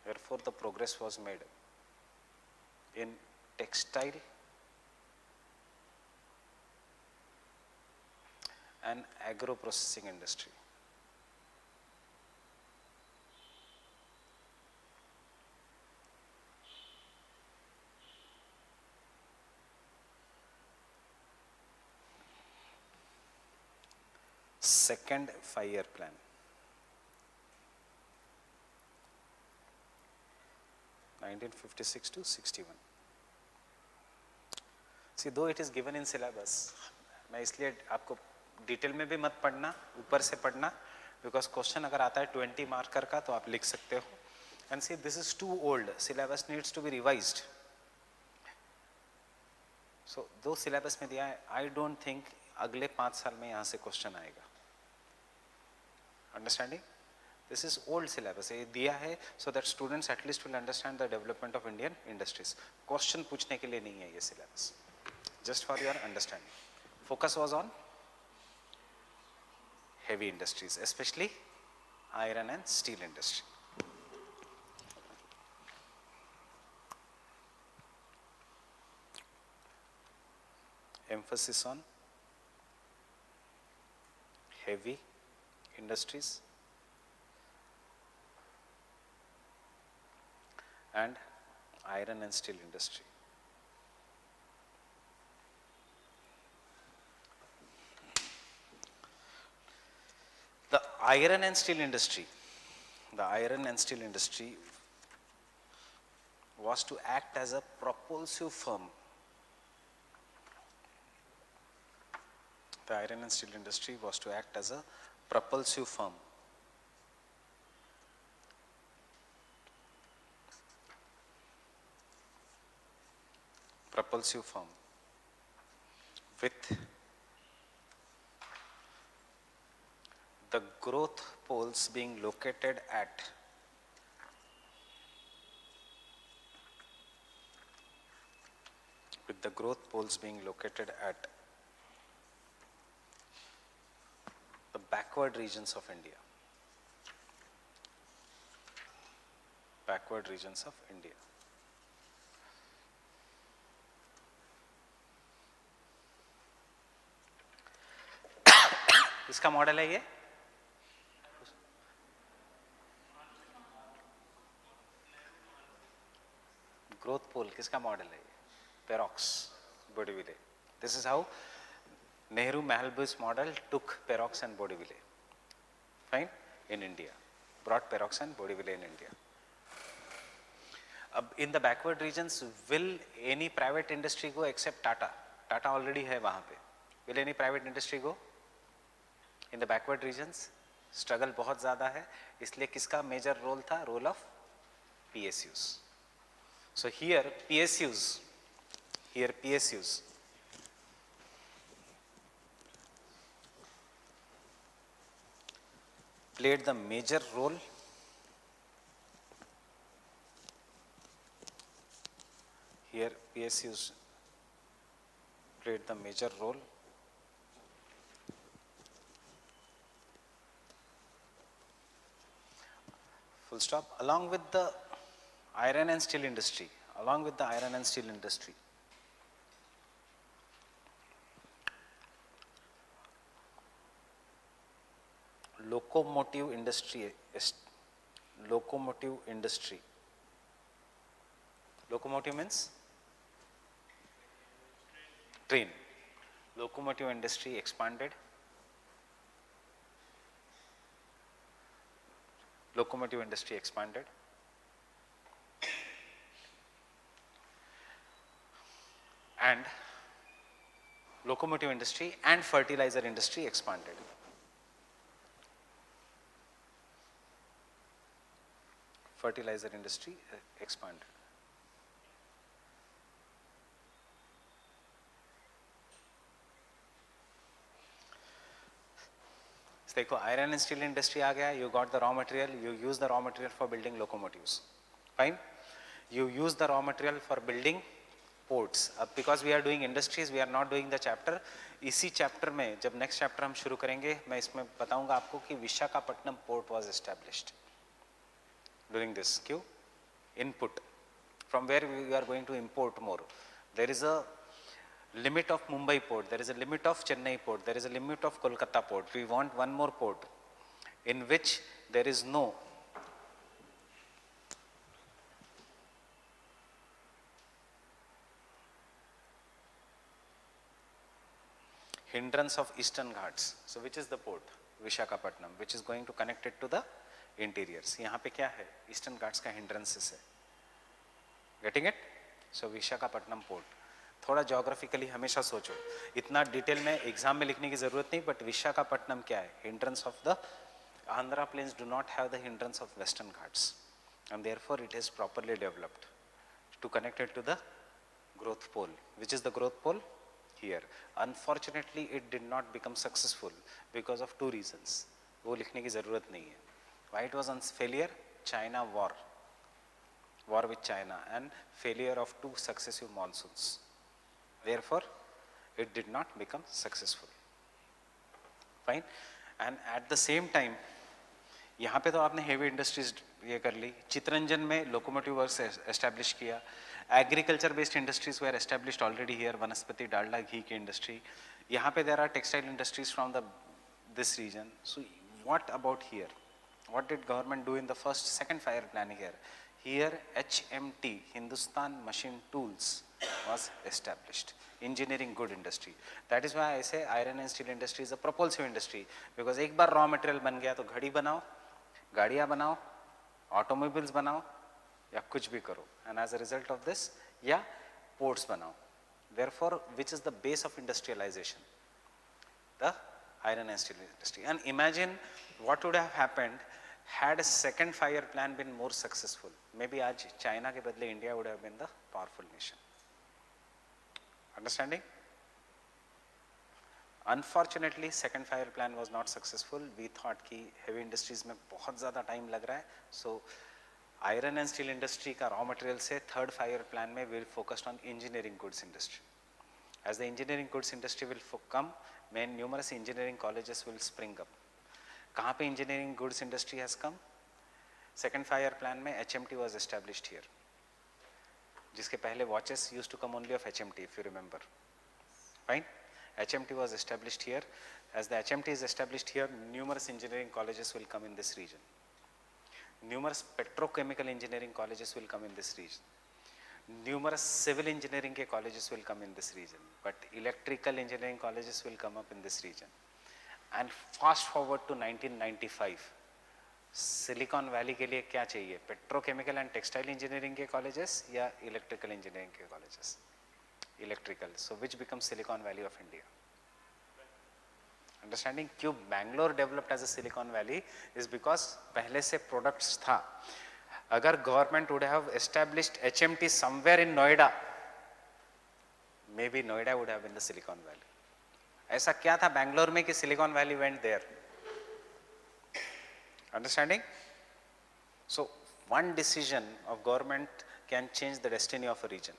Therefore, the progress was made in textile and agro-processing industry. Second 5-year plan. (1956 to 61). See, though it is given in syllabus, मैं इसलिए आपको detail में भी मत पढ़ना, ऊपर से पढ़ना, because क्वेश्चन अगर आता है 20 मार्कर का तो आप लिख सकते हो. And see, this is too old. Syllabus needs to be revised. So, though syllabus में दिया है, I don't think अगले 5 साल में यहाँ से क्वेश्चन आएगा. Understanding? This is old syllabus. ये दिया है so that students at least will understand the development of Indian industries. Question पूछने के लिए नहीं है ये syllabus. Just for your understanding. Focus was on heavy industries, especially iron and steel industry. Emphasis on heavy industries and iron and steel industry. The iron and steel industry was to act as a propulsive firm. The iron and steel industry was to act as a propulsive firm. Propulsive firm with the growth poles being located at the backward regions of India. Backward regions of India. किसका model है ये? Growth पोल किसका model है ये? Perox, Bordeville. This is how Nehru-Mahalbus model took Perox and Bordeville. Fine? In India. Brought Perox and Bordeville in India. In the backward regions, will any private industry go except Tata? Tata already है वहाँ पे. Will any private industry go? In the backward regions, struggle बहुत ज़्यादा है, इसलिए किसका major role था? Role of PSUs. So here PSUs played the major role full stop, along with the iron and steel industry. Locomotive industry. Locomotive means train. Locomotive industry expanded. And locomotive industry and fertilizer industry expanded. fertilizer industry expanded. देखो iron and steel industry आ गया, you got the raw material, you use the raw material for building locomotives, fine. You use the raw material for building ports. अब because we are doing industries, we are not doing the chapter. इसी chapter में जब next chapter हम शुरू करेंगे, मैं इसमें बताऊंगा आपको कि Visakhapatnam port was established during this. क्यों? Input from where we are going to import more. There is a limit of Mumbai port, there is a limit of Chennai port, there is a limit of Kolkata port. We want one more port in which there is no hindrance of Eastern Ghats. So which is the port? Visakhapatnam, which is going to connect it to the interiors. यहाँ पे क्या है? Eastern Ghats का hindrances है. Getting it? So Visakhapatnam port. थोड़ा geographically हमेशा सोचो, इतना डिटेल में एग्जाम में लिखने की जरूरत नहीं, बट विशाखापट्टनम क्या है? Hindrance of the Andhra plains do not have the hindrance of Western Ghats and therefore it is properly developed to connect it to the growth pole. Which is the growth pole? Here. Unfortunately it did not become successful because of 2 reasons. वो लिखने की जरूरत नहीं है. Why it was on failure? China war with China and failure of 2 successive monsoons. Therefore, it did not become successful. Fine. And at the same time, यहाँ पे तो आपने heavy industries ये कर ली. चित्रंजन में locomotive works establish किया. Agriculture based industries were established already here. वनस्पति डालडा घी की industry. यहाँ पे there are textile industries from this region. So what about here? What did government do in the second fire plan here? Here HMT, Hindustan Machine Tools, was established. Engineering good industry. That is why I say iron and steel industry is a propulsive industry, because एक बार raw material बन गया तो घड़ी बनाओ, गाड़ियाँ बनाओ, automobiles बनाओ, या कुछ भी करो. And as a result of this, या ports बनाओ. Therefore, which is the base of industrialization? The iron and steel industry. And imagine what would have happened had a second fire plan been more successful. Maybe आज China के बदले India would have been the powerful nation. Understanding? Unfortunately, second fire plan was not successful. We thought कि heavy industries में बहुत ज़्यादा time लग रहा है. So iron and steel industry का raw material से third fire plan में we focused on engineering goods industry. As the engineering goods industry will come, numerous engineering colleges will spring up. कहाँ पे engineering goods industry has come? Second fire plan में HMT was established here. जिसके पहले watches used to come only of HMT, if you remember. Fine? HMT was established here. As the HMT is established here, numerous engineering colleges will come in this region. Numerous petrochemical engineering colleges will come in this region. Numerous civil engineering colleges will come in this region, but electrical engineering colleges will come up in this region. And fast forward to 1995, Silicon Valley के लिए क्या चाहिए? Petrochemical and textile engineering के colleges या electrical engineering के colleges? Electrical. So which becomes Silicon Valley of India? Understanding? क्यों Bangalore developed as a Silicon Valley is because पहले से products था. अगर government would have established HMT somewhere in Noida, maybe Noida would have been the Silicon Valley. ऐसा क्या था Bangalore में कि Silicon Valley went there? Understanding? So one decision of government can change the destiny of a region.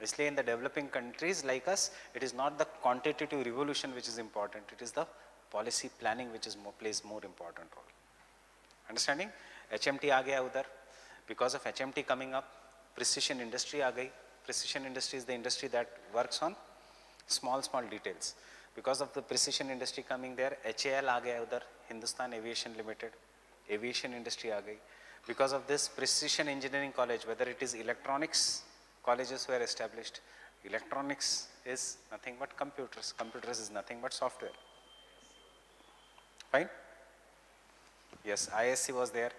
इसलिए in the developing countries like us, it is not the quantitative revolution which is important, it is the policy planning which plays more important role. Understanding? HMT आ गया उधर. Because of HMT coming up, precision industry आ गई. Precision industry is the industry that works on small details. Because of the precision industry coming there, HAL आ गया उधर, Hindustan Aviation Limited, aviation industry आ गई. Because of this, precision engineering college, whether it is electronics, colleges were established. Electronics is nothing but computers. Computers is nothing but software. Fine? Yes, ISC was there.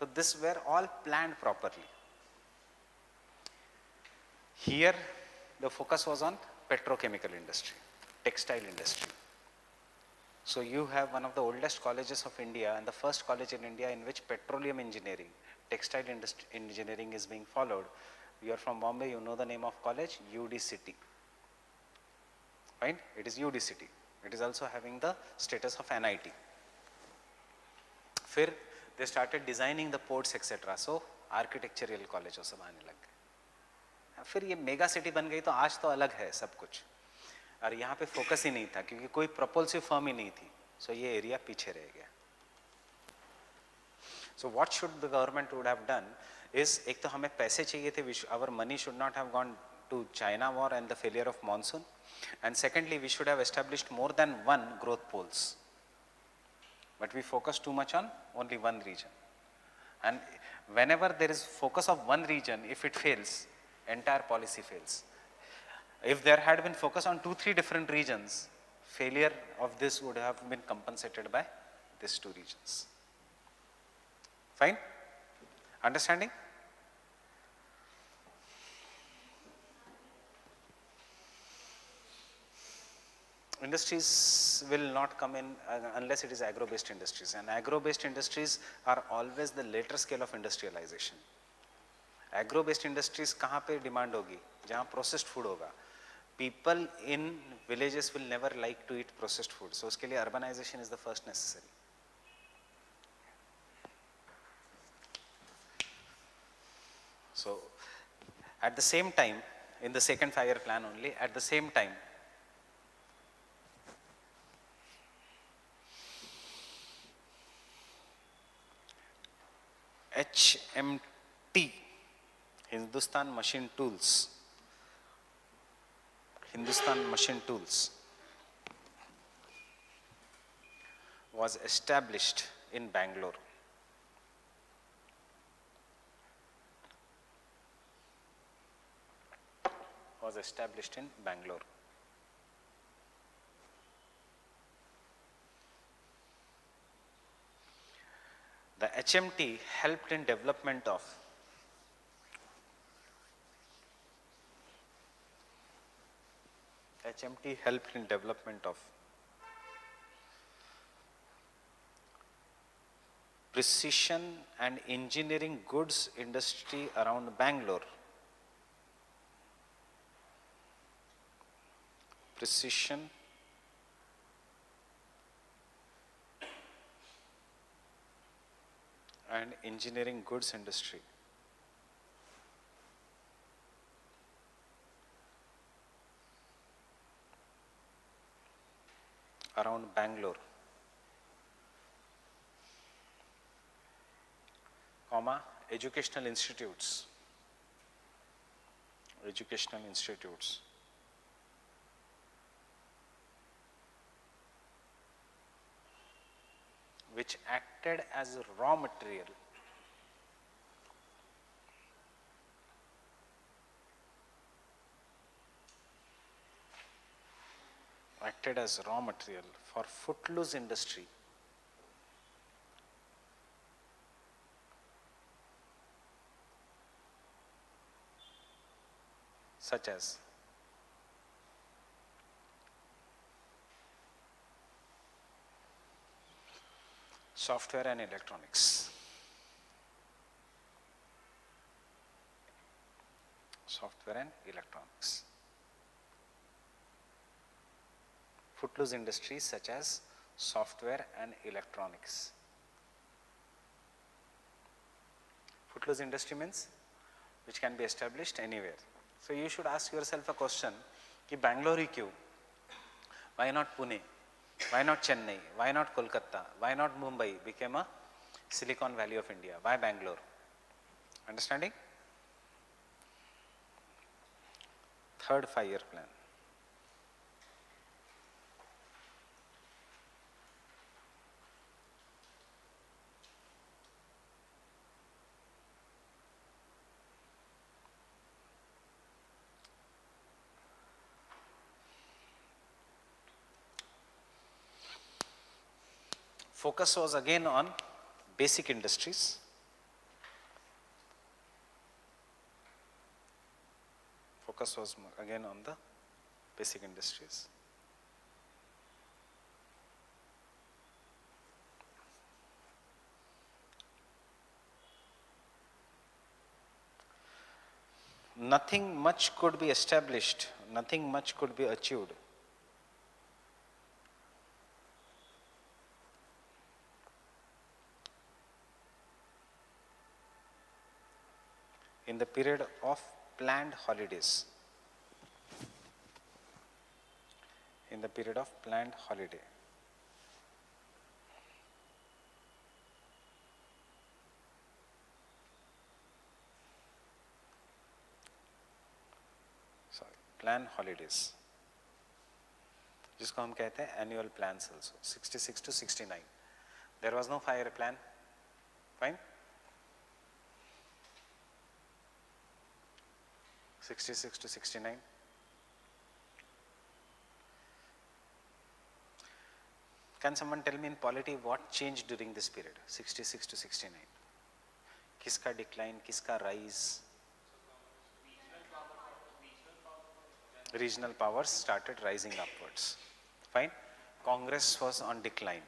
So this were all planned properly. Here, the focus was on petrochemical industry, textile industry. So you have one of the oldest colleges of India and the first college in India in which petroleum engineering, textile industry engineering is being followed. You are from Bombay, you know the name of college, UD City. Fine, it is UD City. It is also having the status of NIT. फिर they started designing the ports etc. So architectural college वो सब आने लग गए. फिर ये mega city बन गई तो आज तो अलग है सब कुछ. और यहाँ पे फोकस ही नहीं था क्योंकि कोई propulsive firm ही नहीं थी. So ये एरिया पीछे रह गया. So what should the government would have done is, एक तो हमें पैसे चाहिए थे, our money should not have gone to China war and the failure of monsoon, and secondly we should have established more than one growth poles, but we focus too much on only one region, and whenever there is focus of one region, if it fails, entire policy fails. If there had been focus on 2-3 different regions, failure of this would have been compensated by these 2 regions. Fine? Understanding? Industries will not come in unless it is agro-based industries, and agro-based industries are always the later scale of industrialization. Agro-based industries कहाँ पे demand होगी? जहाँ processed food होगा. People in villages will never like to eat processed food, so उसके लिए urbanization is the first necessary. So at the same time, in the second 5-year plan only, at the same time, HMT, Hindustan Machine Tools, was established in Bangalore. The HMT helped in development of precision and engineering goods industry around Bangalore. Precision and engineering goods industry around Bangalore, comma, educational institutes which acted as raw material for Footloose industry such as software and electronics. Footloose industries such as software and electronics. Footloose industry means which can be established anywhere. So you should ask yourself a question कि Bangalore ही क्यों? Why not Pune? Why not Chennai? Why not Kolkata? Why not Mumbai became a Silicon Valley of India? Why Bangalore? Understanding? Third 5-year plan. Focus was again on basic industries. nothing much could be established, nothing much could be achieved. In the period of planned holidays. In the period of planned holiday. Sorry, planned holidays. जिसको हम कहते हैं annual plans also, 66 to 69. There was no 5-year plan. Fine. 66 to 69. Can someone tell me in polity what changed during this period, 66 to 69? किसका decline, किसका rise? Regional powers started rising upwards. Fine. Congress was on decline.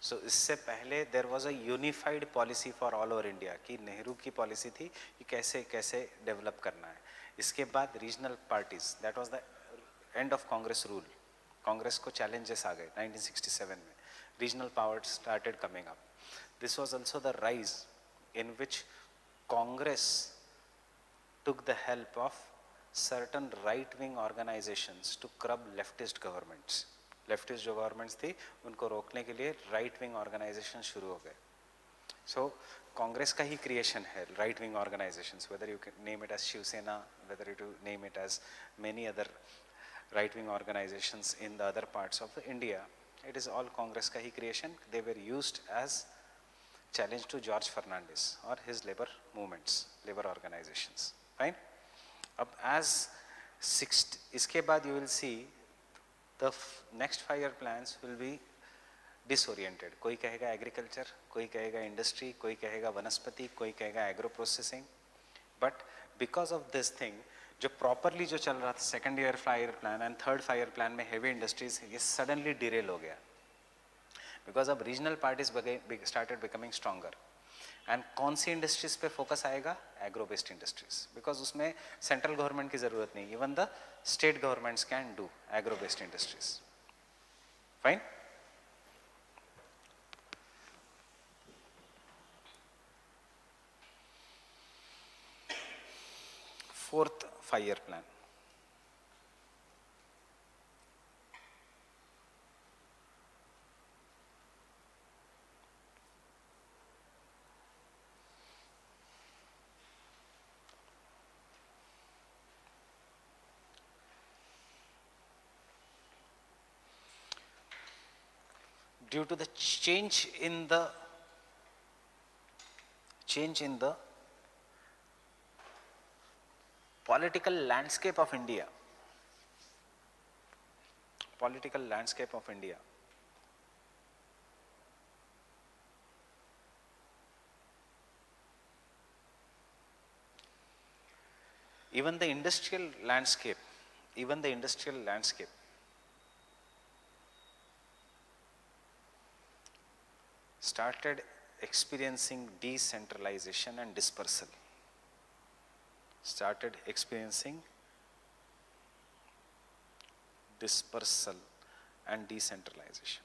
So इससे पहले there was a unified policy for all over India कि नेहरू की policy थी कि कैसे कैसे develop करना है. इसके बाद regional parties, that was the end of Congress rule. Congress को challenges आ गए 1967 में. Regional powers started coming up. This was also the rise in which Congress took the help of certain right-wing organizations to curb leftist governments. Leftist जो governments थी उनको रोकने के लिए right-wing organizations शुरू हो गए. So Congress का ही creation है right-wing organizations, whether you can name it as Shiv Sena, whether you name it as many other right-wing organizations in the other parts of India, it is all Congress का ही creation. They were used as challenge to George Fernandez or his labor movements, labor organizations. Fine. अब as इसके बाद you will see the next 5-year plans will be disoriented. कोई कहेगा agriculture, कोई कहेगा industry, कोई कहेगा वनस्पति, कोई कहेगा agro processing. But because of this thing, जो properly जो चल रहा था second year 5-year plan and third 5-year plan में heavy industries ये suddenly derail हो गया. Because अब regional parties started becoming stronger. And कौन सी industries पे focus आएगा? Agro based industries. Because उसमें central government की ज़रूरत नहीं. Even the state governments can do agro based industries. Fine? Fourth 5-year plan. Due to the change in the political landscape of India, even the industrial landscape started experiencing decentralization and dispersal. And decentralization.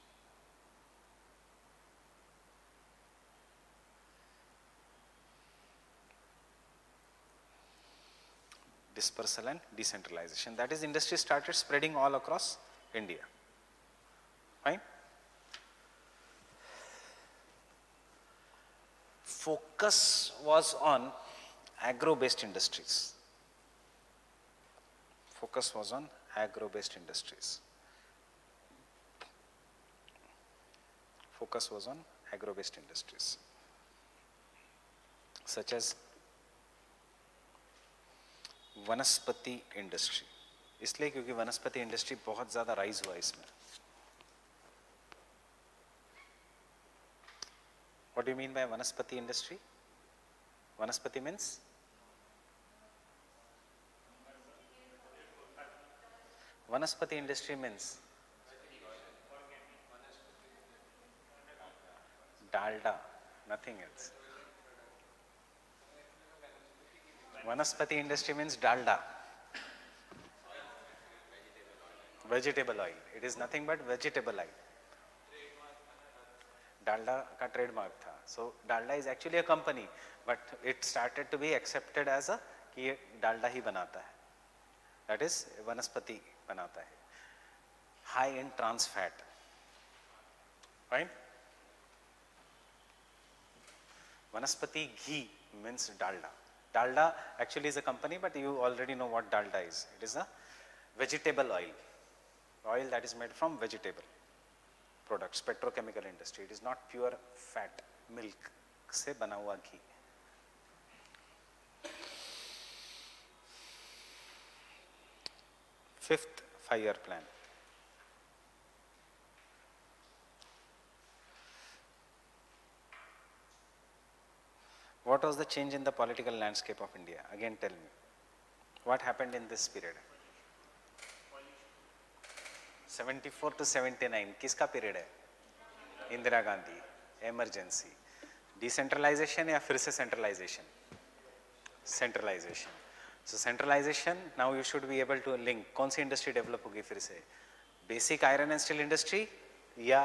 Dispersal and decentralization. That is, industry started spreading all across India. Fine? Focus was on agro-based industries. Such as वनस्पति industry. इसलिए क्योंकि वनस्पति industry बहुत ज़्यादा rise हुआ इसमें. What do you mean by vanaspati industry? Vanaspati means? Vanaspati industry means? Dalda, nothing else. Vanaspati industry means dalda, vegetable oil. It is nothing but vegetable oil. Dalda का trademark था. So Dalda is actually a company, but it started to be accepted as a कि ये डालडा ही बनाता है. That is वनस्पति बनाता है. High in trans fat, right. Vanaspati ghee means Dalda. Dalda actually is a company, but you already know what dalda is. It is a vegetable oil, oil that is made from vegetable products, petrochemical industry. It is not pure fat, milk से बना हुआ घी. Fifth 5-year plan. What was the change in the political landscape of India? Again, tell me. What happened in this period? 74 to 79. किसका period है? Indira Gandhi. Emergency. Decentralisation या फिर से centralization? Centralization. So centralization, now you should be able to link. कौन सी industry develop होगी फिर से? Basic iron and steel industry या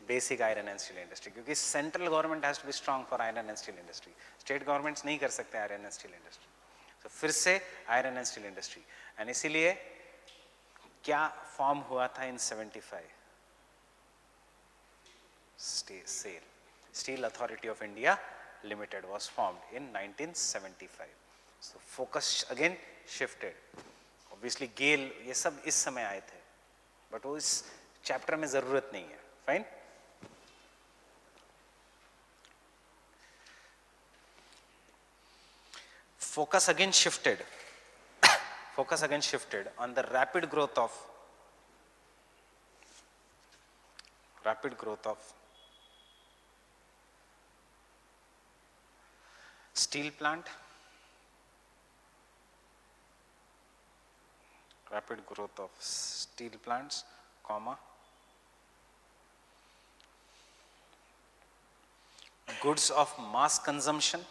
basic iron and steel industry? क्योंकि central government has to be strong for iron and steel industry. State governments नहीं कर सकते आयरन एंड स्टील इंडस्ट्री. तो फिर से iron and steel industry. And इसीलिए क्या फॉर्म हुआ था इन 75? SAIL, Steel Authority of India Limited was formed in 1975. So focus again shifted. Obviously GAIL ये सब इस समय आए थे, but वो इस चैप्टर में जरूरत नहीं है. Fine. Focus again shifted. Focus again shifted on the rapid growth of steel plant, rapid growth of steel plants, comma, goods of mass consumption,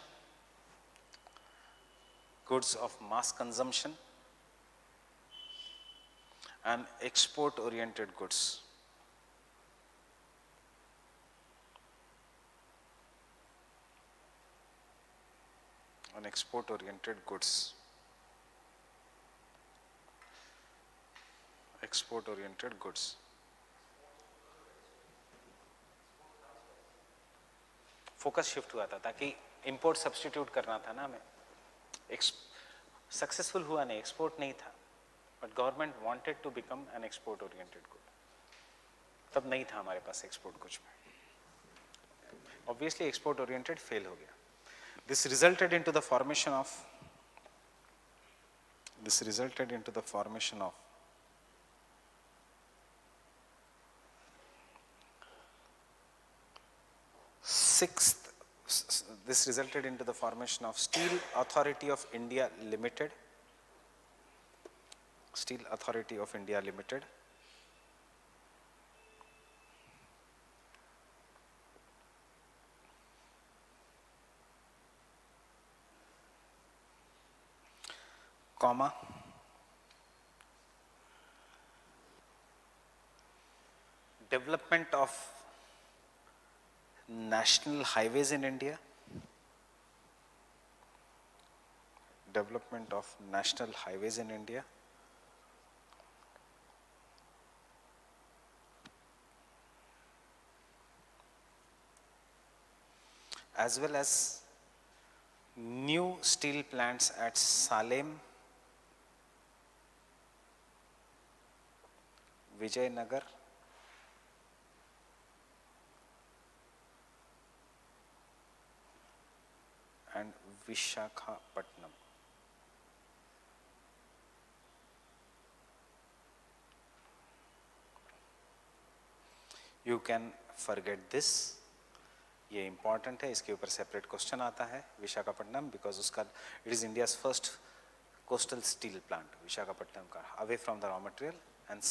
and export oriented goods. On export oriented goods. Export oriented goods. Focus shift हुआ था ताकि import substitute करना था ना हमें. Successful हुआ नहीं, export नहीं था, but government wanted to become an export oriented good. तब नहीं था हमारे पास एक्सपोर्ट कुछ में. ऑब्वियसली एक्सपोर्ट ओरिएंटेड फेल हो गया. This resulted into the formation of Steel Authority of India Limited. Steel Authority of India Limited. Comma, development of national highways in India. Development of national highways in India. As well as new steel plants at Salem, Vijayanagar, and Visakhapatnam. You can forget this. ये important है, इसके ऊपर separate question आता है. Visakhapatnam, because उसका it is India's first coastal steel plant. Visakhapatnam का away from the raw material. And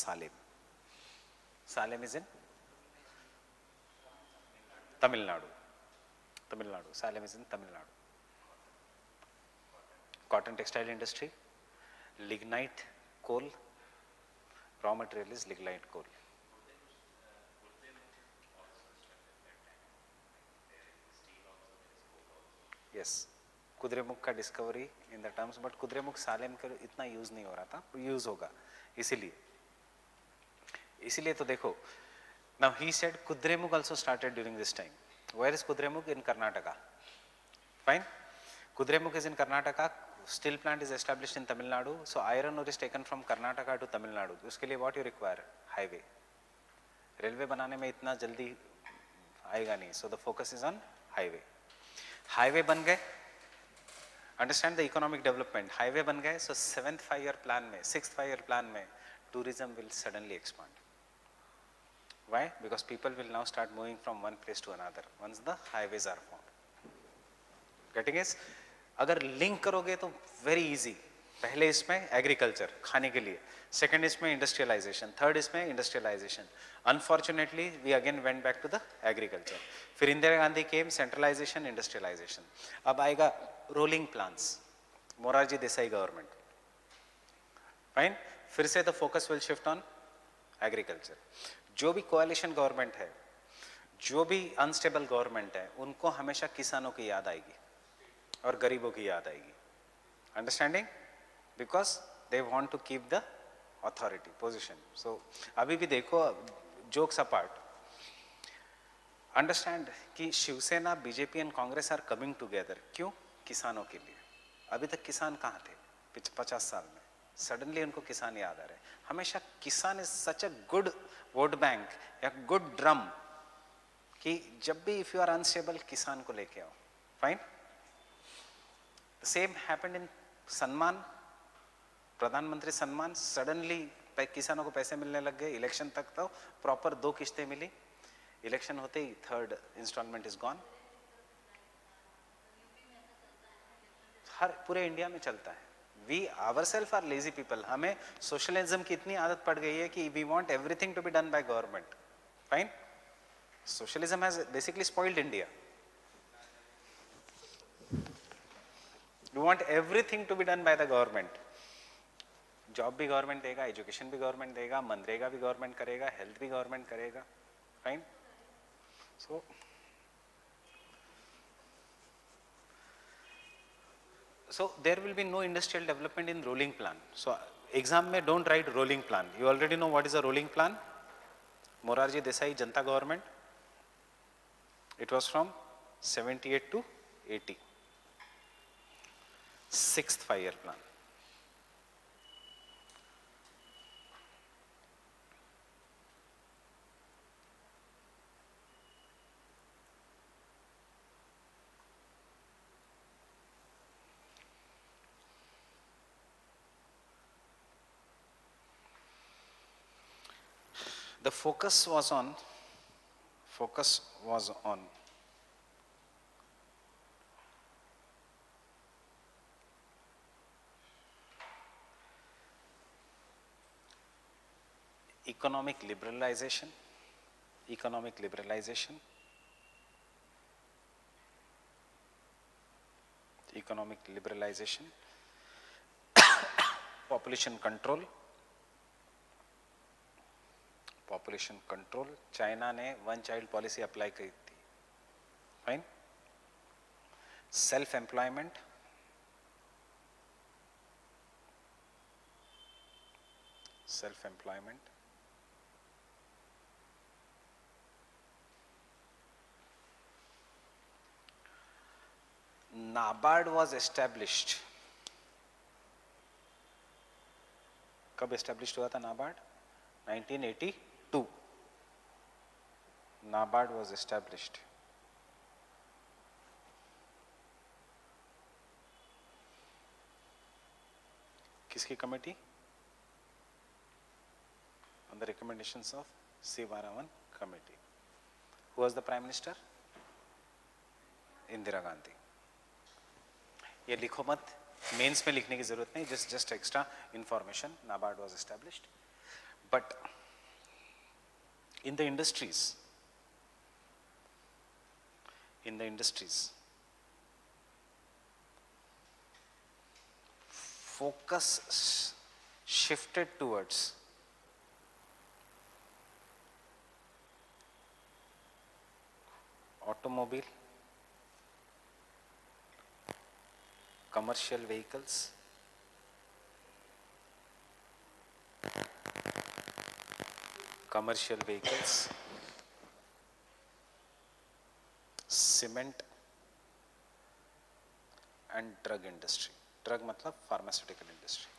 Salem is in Tamil Nadu. Salem is in Tamil Nadu. cotton textile industry, lignite coal, raw material is lignite coal. Yes, Kudremukh का discovery in the terms, but Kudremukh Salem का इतना use नहीं हो रहा था, use होगा इसीलिए तो देखो, now he said Kudremukh also started during this time. Where is Kudremukh? In Karnataka. Fine. Kudremukh is in Karnataka. Steel plant is established in Tamil Nadu. So iron ore is taken from Karnataka to Tamil Nadu. उसके लिए what you require? Highway. Railway बनाने में इतना जल्दी आएगा नहीं. So the focus is on highway. Highway बन गए. Understand the economic development. Highway बन गए. So 7th 5-year plan में, 6th 5-year plan में, tourism will suddenly expand. Why? Because people will now start moving from one place to another once the highways are formed. Getting is? अगर link करोगे तो very easy. पहले इसमें agriculture खाने के लिए, second इसमें industrialization, third इसमें industrialization. Unfortunately, we again went back to the agriculture. फिर Indira Gandhi came, centralization, industrialization. अब आएगा rolling plans, Morarji Desai government. Fine. फिर से the focus will shift on agriculture. जो भी कोaliशन गवर्नमेंट है, जो भी अनस्टेबल गवर्नमेंट है, उनको हमेशा किसानों की याद आएगी और गरीबों की याद आएगी. Understanding? Because they want to keep the authority position. So अभी भी देखो, जोक्स अपार्ट, अंडरस्टैंड कि Shiv Sena, BJP and Congress are coming together. क्यों? किसानों के लिए. अभी तक किसान कहाँ थे 50 साल में? सडनली उनको किसान याद आ रहे. हमेशा किसान is such a good vote bank या गुड ड्रम कि जब भी इफ यू आर अनस्टेबल, किसान को लेके आओ. फाइन. सेम हैपेंड इन सम्मान, प्रधानमंत्री सम्मान. सडनली किसानों को पैसे मिलने लग गए. इलेक्शन तक तो प्रॉपर 2 किश्तें मिली. इलेक्शन होते ही 3rd इंस्टॉलमेंट इज गॉन. हर पूरे इंडिया में चलता है. We ourselves are lazy people. हमें सोशलिज्म की इतनी आदत पड़ गई है कि we want everything to be done by government. Fine. Socialism has basically spoiled India. We want everything to be done by the government. Job भी गवर्नमेंट देगा, एजुकेशन भी गवर्नमेंट देगा, मनरेगा भी गवर्नमेंट करेगा, हेल्थ भी गवर्नमेंट करेगा. Fine. So there will be no industrial development in rolling plan. So exam में don't write rolling plan. You already know what is a rolling plan. Morarji Desai Janata government. It was from 78 to 80. 6th 5-year plan. The focus was on economic liberalization, population control. China ने 1 child policy apply की थी. Fine. Self employment, NABARD was established. कब established हुआ था NABARD? 1982. NABARD was established. किसकी committee? On the recommendations of C. Varaman committee. Who was the Prime Minister? Indira Gandhi. ये लिखो मत, मेंस में लिखने की जरूरत नहीं, just extra information. NABARD was established. But in the industries, focus shifted towards automobile, commercial vehicles, cement and drug industry. Drug मतलब pharmaceutical industry.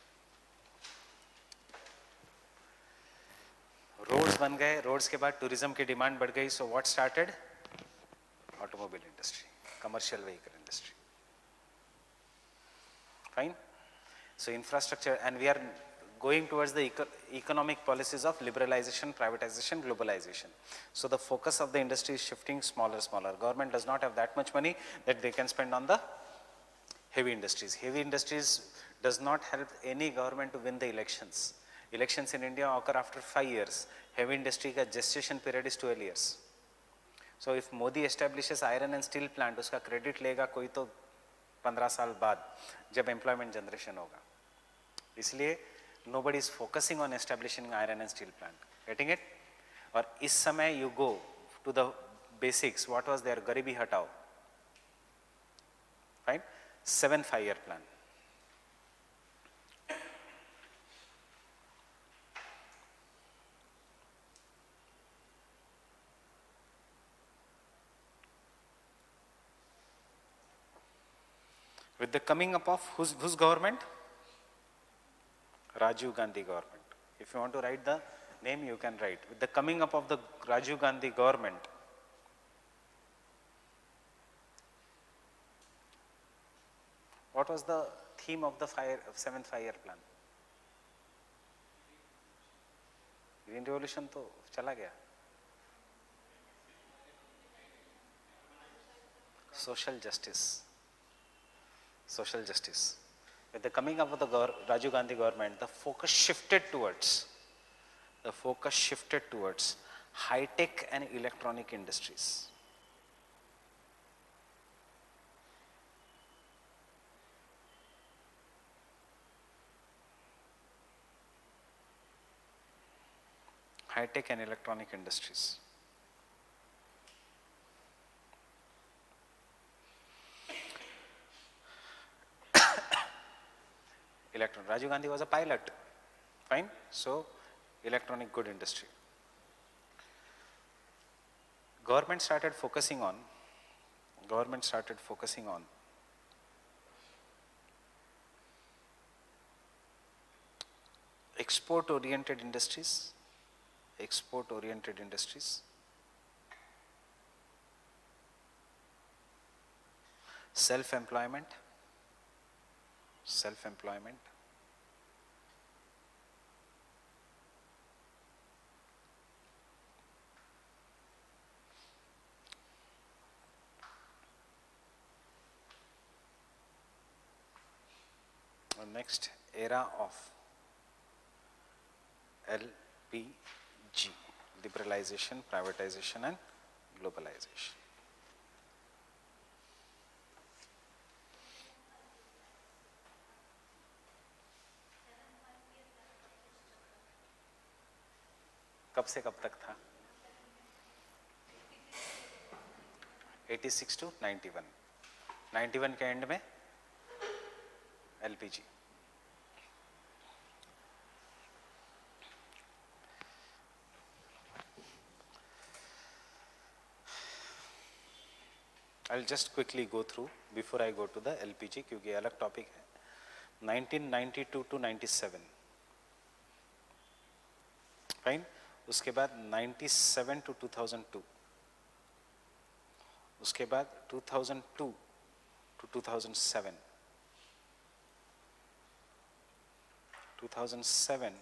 Roads बन गए, रोड्स के बाद टूरिज्म की डिमांड बढ़ गई, so what started? Automobile industry, commercial vehicle industry. Fine. So infrastructure, and we are going towards the economic policies of liberalization, privatization, globalization. So the focus of the industry is shifting smaller. Government does not have that much money that they can spend on the heavy industries. Heavy industries does not help any government to win the elections. Elections in India occur after 5 years. Heavy industry ka gestation period is 12 years. So if Modi establishes iron and steel plant, uska credit lega koi to 15 साल बाद जब employment generation होगा. इसलिए nobody is focusing on establishing iron and steel plant. Getting it? और इस समय you go to the basics. What was there? गरीबी हटाओ. Right? 7 5-year plan. With the coming up of whose government? Rajiv Gandhi government. If you want to write the name, you can write. With the coming up of the Rajiv Gandhi government, what was the theme of the 7th 5-year plan? Green Revolution तो चला गया. Social justice. With the coming up of the Rajiv Gandhi government, the focus shifted towards high-tech and electronic industries. High-tech and electronic industries. Rajiv Gandhi was a pilot. Fine. So, electronic good industry. Government started focusing on export-oriented industries, self-employment, the next era of LPG, liberalization, privatization and globalization. कब से कब तक था? 86 to 91. 91 के and में LPG. I'll just quickly go through before I go to the LPG क्योंकि अलग topic है. 1992 to 97. Fine. उसके बाद 97 to 2002. उसके बाद 2002 to 2007. 2007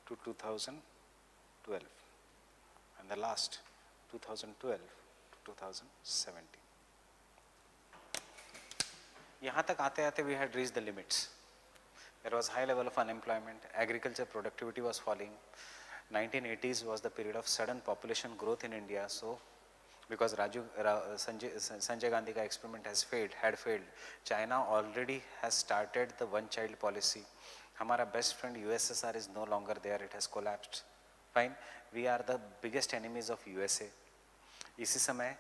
to 2012. And the last 2012 to 2017. यहाँ तक आते आते we had reached the limits. There was high level of unemployment, agriculture productivity was falling. 1980s was the period of sudden population growth in India, so because Sanjay Gandhi ka experiment had failed. China already has started the one-child policy. Hamara best friend USSR is no longer there; it has collapsed. Fine, we are the biggest enemies of USA. इसी समय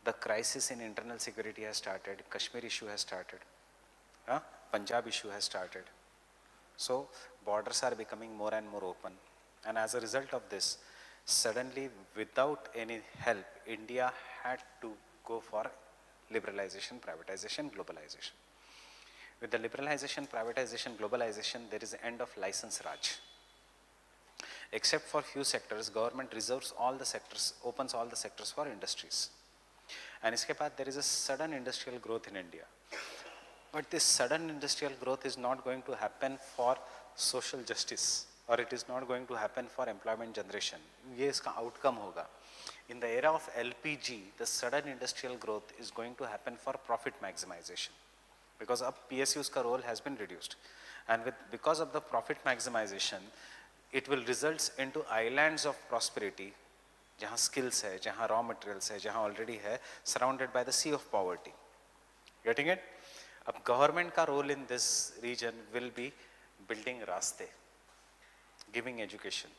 the crisis in internal security has started. Kashmir issue has started. Punjab issue has started. So borders are becoming more and more open. And as a result of this, suddenly without any help, India had to go for liberalization, privatization, globalization. With the liberalization, privatization, globalization, there is the end of license Raj. Except for few sectors, government reserves all the sectors, opens all the sectors for industries. And iske baad there is a sudden industrial growth in India. But this sudden industrial growth is not going to happen for social justice, or it is not going to happen for employment generation. ये इसका outcome होगा. In the era of LPG, the sudden industrial growth is going to happen for profit maximization, because अब PSU's का role has been reduced, and because of the profit maximization, it will result into islands of prosperity, जहाँ skills है, जहाँ raw materials है, जहाँ already है, surrounded by the sea of poverty. Getting it? अब government का role in this region will be building रास्ते, giving education.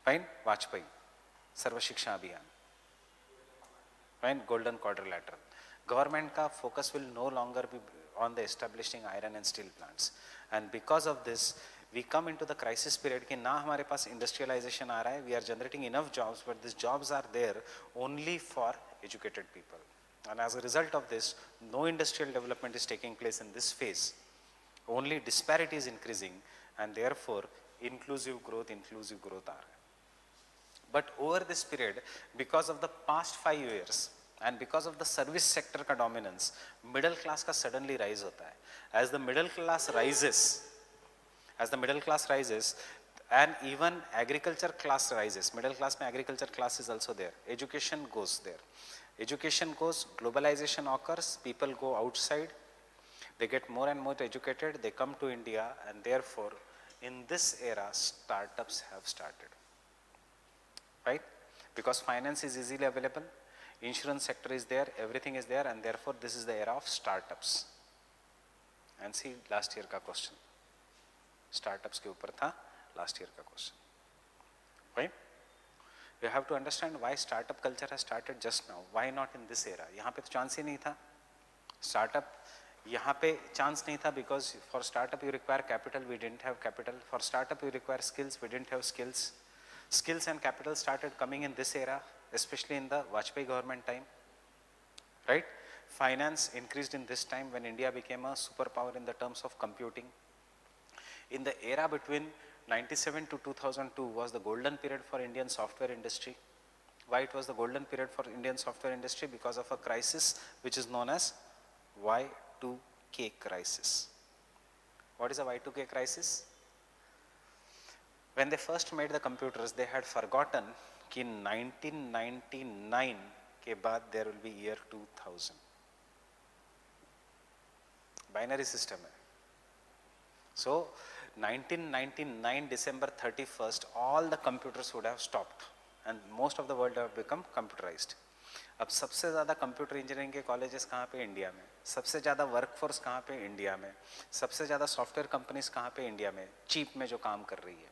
Fine? Vajpayee, Sarva Shiksha Abhiyan. Fine? Golden Quadrilateral. Government का focus will no longer be on the establishing iron and steel plants. And because of this, we come into the crisis period कि ना हमारे पास industrialization आ रहा है, we are generating enough jobs, but these jobs are there only for educated people. And as a result of this, no industrial development is taking place in this phase. Only disparity is increasing, and therefore inclusive growth aa raha hai. But over this period, because of the past 5 years and because of the service sector ka dominance, middle class ka suddenly rise hota hai. As the middle class rises, and even agriculture class rises, middle class mein agriculture class is also there, education goes there. Education goes, globalization occurs, people go outside, they get more and more educated, they come to India, and therefore in this era startups have started. Right? Because finance is easily available, insurance sector is there, everything is there, and therefore this is the era of startups. And see last year ka question. Startups ke upar tha last year ka question. Right? You have to understand why startup culture has started just now. Why not in this era? यहाँ पे तो chance ही नहीं था. Startup यहाँ पे chance नहीं था because for startup you require capital. We didn't have capital. For startup you require skills. We didn't have skills. Skills and capital started coming in this era, especially in the Vajpayee government time. Right? Finance increased in this time when India became a superpower in the terms of computing. In the era between 97 to 2002 was the golden period for Indian software industry. Why it was the golden period for Indian software industry? Because of a crisis which is known as Y2K crisis. What is a Y2K crisis? When they first made the computers, they had forgotten कि 1999 के बाद there will be year 2000. Binary system है. So 1999 December 31st, all the computers would have stopped and most of the world have become computerized. अब सबसे ज़्यादा computer engineering के colleges कहाँ पे? इंडिया में. सबसे ज़्यादा वर्कफोर्स कहाँ पे? इंडिया में. सबसे ज़्यादा सॉफ्टवेयर कंपनीज कहाँ पे? इंडिया में. चीप में जो काम कर रही है.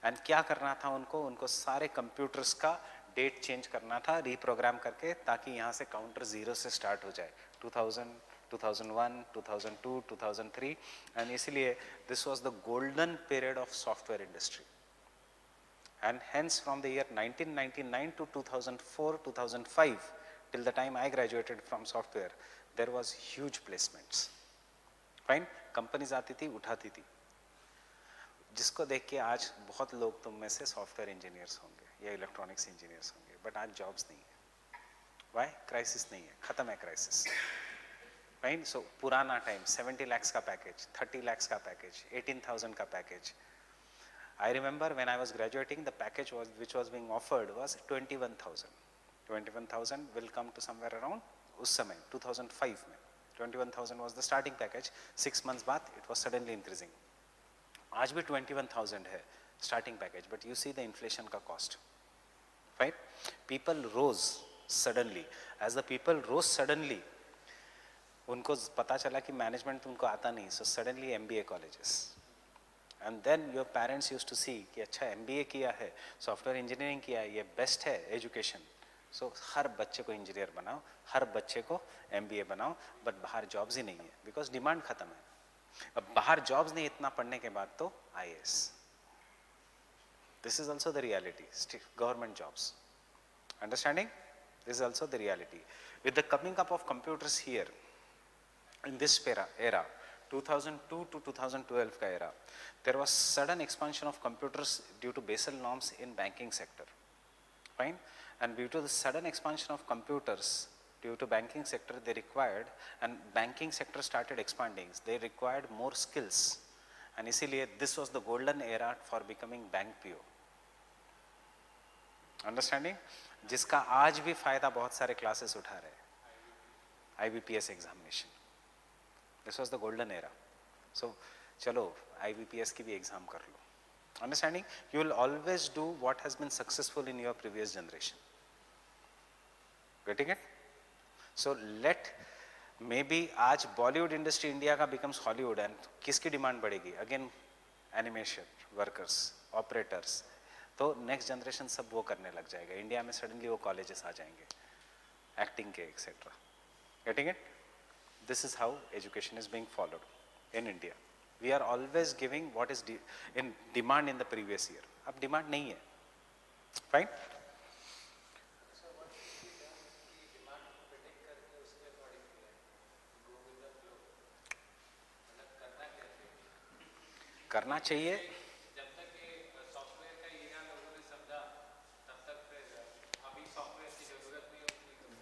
एंड क्या करना था उनको सारे कंप्यूटर्स का डेट चेंज करना था, रीप्रोग्राम करके, ताकि यहाँ से काउंटर जीरो से स्टार्ट हो जाए. 2000, 2001, 2002, 2003, एंड इसलिए this was the golden period of software industry. And hence from the year 1999 to 2004, 2005, till the time I graduated from software, there was huge placements. Fine? Companies आती थी, उठाती थी. जिसको देख के आज बहुत लोग तुम में से सॉफ्टवेयर इंजीनियर्स होंगे या इलेक्ट्रॉनिक्स इंजीनियर्स होंगे, बट आज जॉब्स नहीं है. वाई? क्राइसिस नहीं है, खत्म है क्राइसिस. फाइन? सो पुराना टाइम 70 lakhs का पैकेज, 30 lakhs का पैकेज, 18,000 का package. I remember when I was graduating, the package which was being offered was 21,000. 21,000 will come to somewhere around उस समय 2005 में 21,000 was the starting package. 6 months बाद it was suddenly increasing. आज भी 21,000 है starting package, but you see the inflation का cost. Right? People rose suddenly. As the people rose suddenly, उनको पता चला कि मैनेजमेंट उनको आता नहीं, so suddenly MBA colleges. And then your parents used to see कि अच्छा MBA किया है, सॉफ्टवेयर इंजीनियरिंग किया है, ये बेस्ट है एजुकेशन, सो हर बच्चे को इंजीनियर बनाओ, हर बच्चे को MBA बनाओ, बट बाहर जॉब्स ही नहीं है, बिकॉज डिमांड खत्म है. अब बाहर जॉब्स नहीं इतना पढ़ने के बाद तो IAS. This is also the reality, government jobs. Understanding? This is also the reality. With the coming up of computers here, in this era, 2002 to 2012 ka era, there was sudden expansion of computers due to Basel norms in banking sector. Fine? And due to the sudden expansion of computers due to banking sector, they required, and banking sector started expanding, they required more skills. And इसीलिए this was the golden era for becoming bank PO. Understanding? जिसका आज भी फायदा बहुत सारे classes उठा रहे हैं, IBPS examination. This was the golden era. So, चलो IBPS की भी एग्जाम कर लो. Understanding? You will always do what has been successful in your previous generation. Getting it? So let maybe आज Bollywood industry India का becomes Hollywood, and किसकी demand बढ़ेगी? Again animation workers, operators. तो next generation सब वो करने लग जाएगा. इंडिया में सडनली वो कॉलेजेस आ जाएंगे एक्टिंग के etcetera. Getting it? This is how education is being followed in India. We are always giving what is in demand in the previous year. अब डिमांड नहीं है. फाइन. करना चाहिए.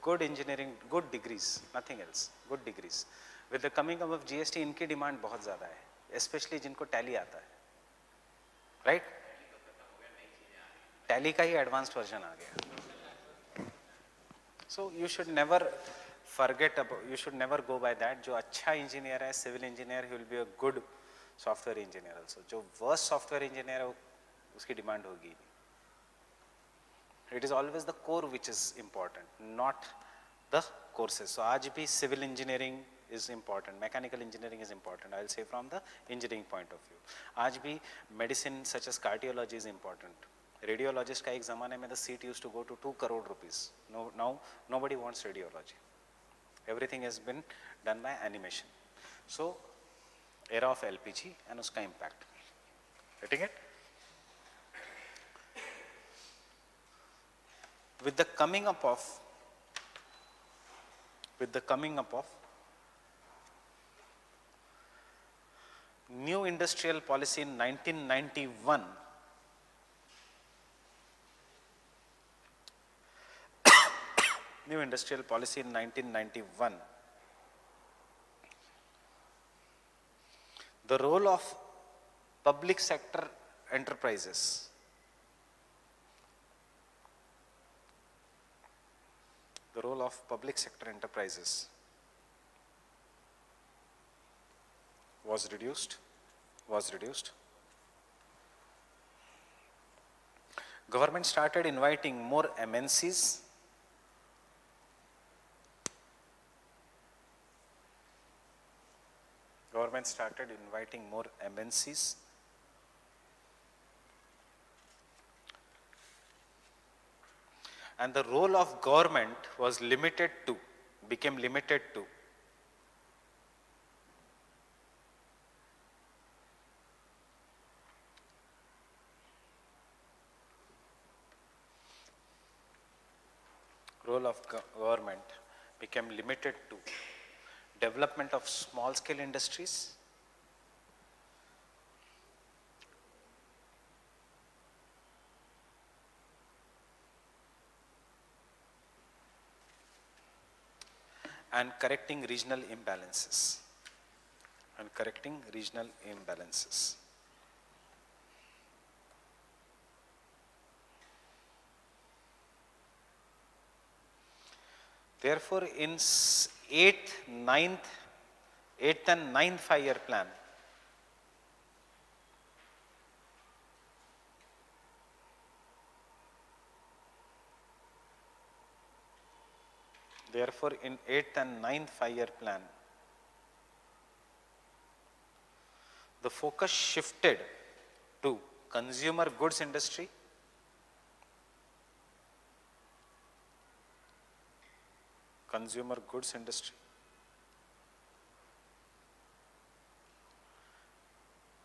Good engineering, good degrees, nothing else, good degrees. With the coming up of GST, इनकी demand बहुत ज़्यादा है, especially जिनको टैली आता है, right? टैली का ही एडवांस्ड वर्जन आ गया. So you should never forget about, you should never go by that. जो अच्छा इंजीनियर है, civil engineer, he will be a good software engineer also. जो worst software engineer है, उसकी डिमांड होगी. It is always the core which is important, not the courses. So आज भी civil engineering is important, mechanical engineering is important. I will say from the engineering point of view. आज भी medicine such as cardiology is important. Radiologist का एक ज़माने में the seat used to go to 2 crore rupees. No, now nobody wants radiology. Everything has been done by animation. So era of LPG and उसका impact. Getting it? With the coming up of new industrial policy in 1991, new industrial policy in 1991, the role of public sector enterprises was reduced. Government started inviting more MNCs. And the role of government was became limited to development of small scale industries, and correcting regional imbalances. Therefore, in 8th and 9th 5-year plan, Therefore, in 8th and 9th 5-year plan, the focus shifted to consumer goods industry,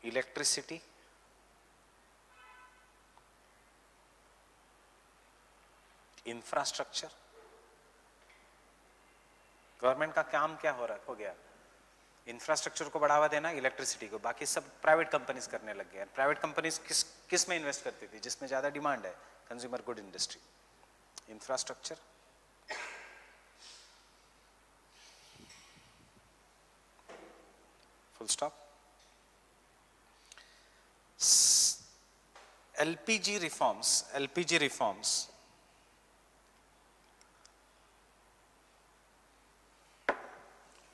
electricity, infrastructure. Government का काम क्या हो गया? Infrastructure को बढ़ावा देना, electricity को, बाकी सब प्राइवेट कंपनीज करने लग गए। प्राइवेट कंपनीज किस में इन्वेस्ट करती थी? जिसमें ज्यादा डिमांड है, consumer good industry, infrastructure. Full stop. LPG reforms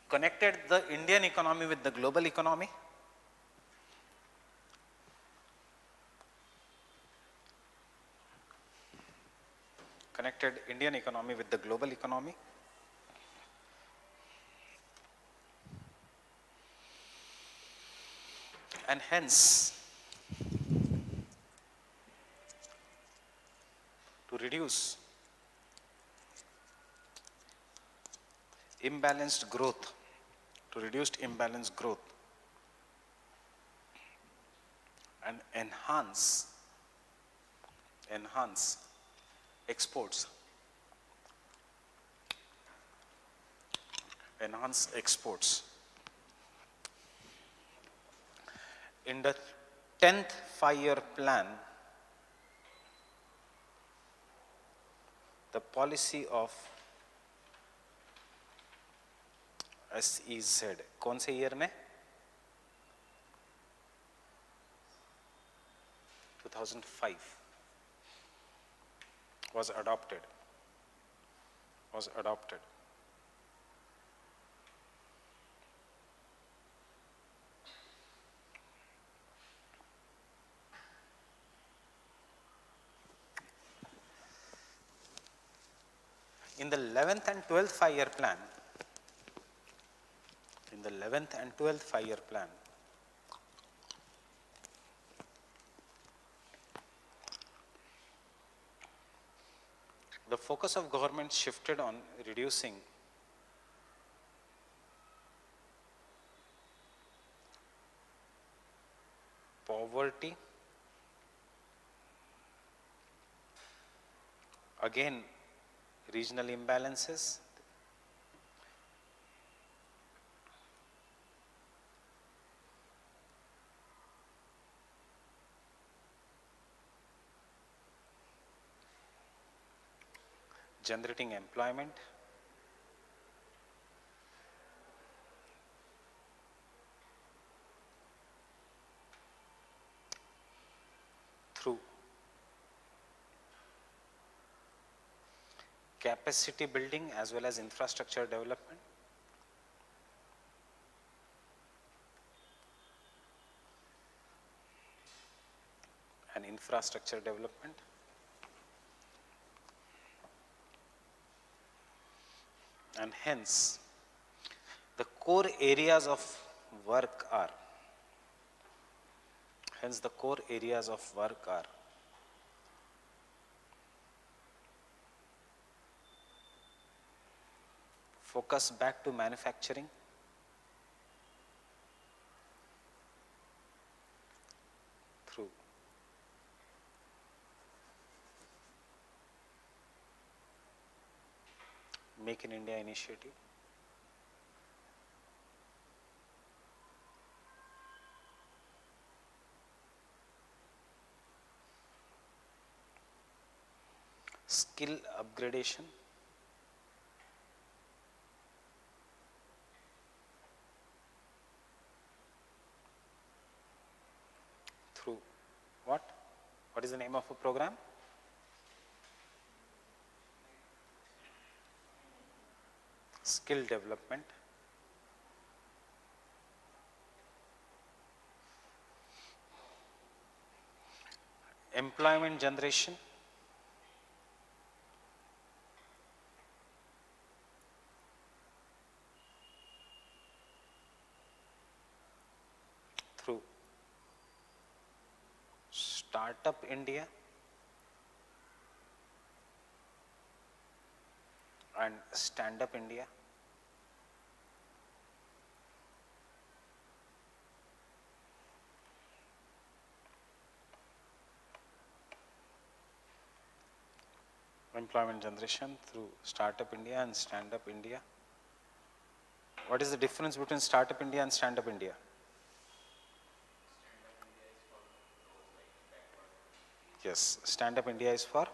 connected the Indian economy with the global economy. Connected Indian economy with the global economy. And hence, to reduce imbalanced growth, and enhance exports. In the 10th 5-year plan, the policy of SEZ, कौन से year में? 2005 was adopted. In the 11th and 12th 5-year plan, the focus of government shifted on reducing poverty, again regional imbalances, generating employment, through capacity building as well as infrastructure development. And hence, the core areas of work are focus back to manufacturing, through Make in India initiative, skill upgradation, through what? What is the name of a program? Skill development, employment generation, Startup India and Stand Up India. Employment generation through Startup India and Stand Up India. What is the difference between Startup India and Stand Up India? Yes, Stand Up India is for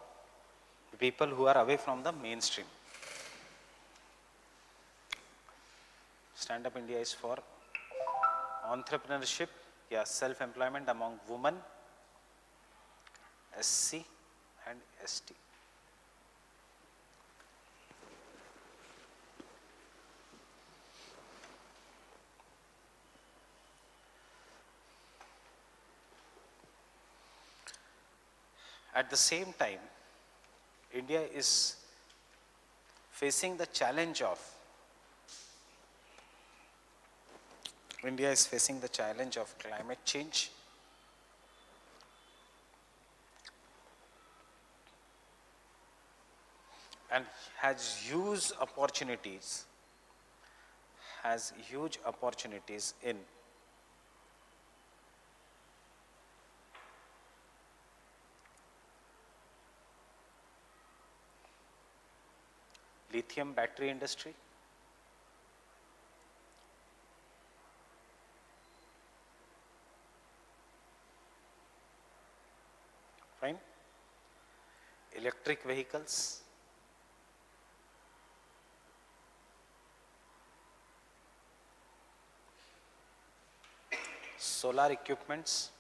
people who are away from the mainstream. Stand Up India is for entrepreneurship, yeah, self-employment among women, SC and ST. At the same time, India is facing the challenge of climate change, and has huge opportunities in lithium battery industry, fine, electric vehicles, solar equipments,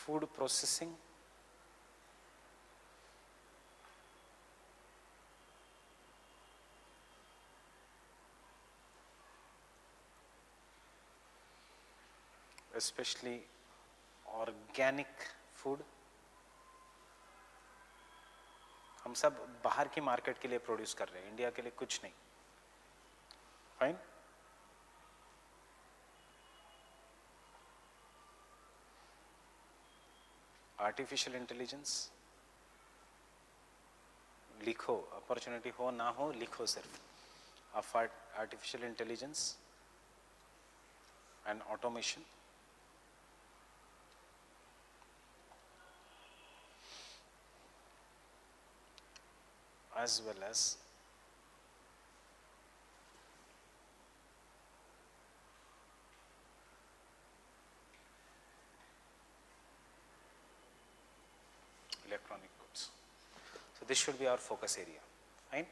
food processing, especially organic food. हम सब बाहर की market के लिए produce कर रहे हैं, India के लिए कुछ नहीं, फाइन. आर्टिफिशियल इंटेलिजेंस, लिखो, अपॉर्चुनिटी हो ना हो लिखो सिर्फ. Of artificial intelligence and automation, as well as electronic goods. So this should be our focus area, fine.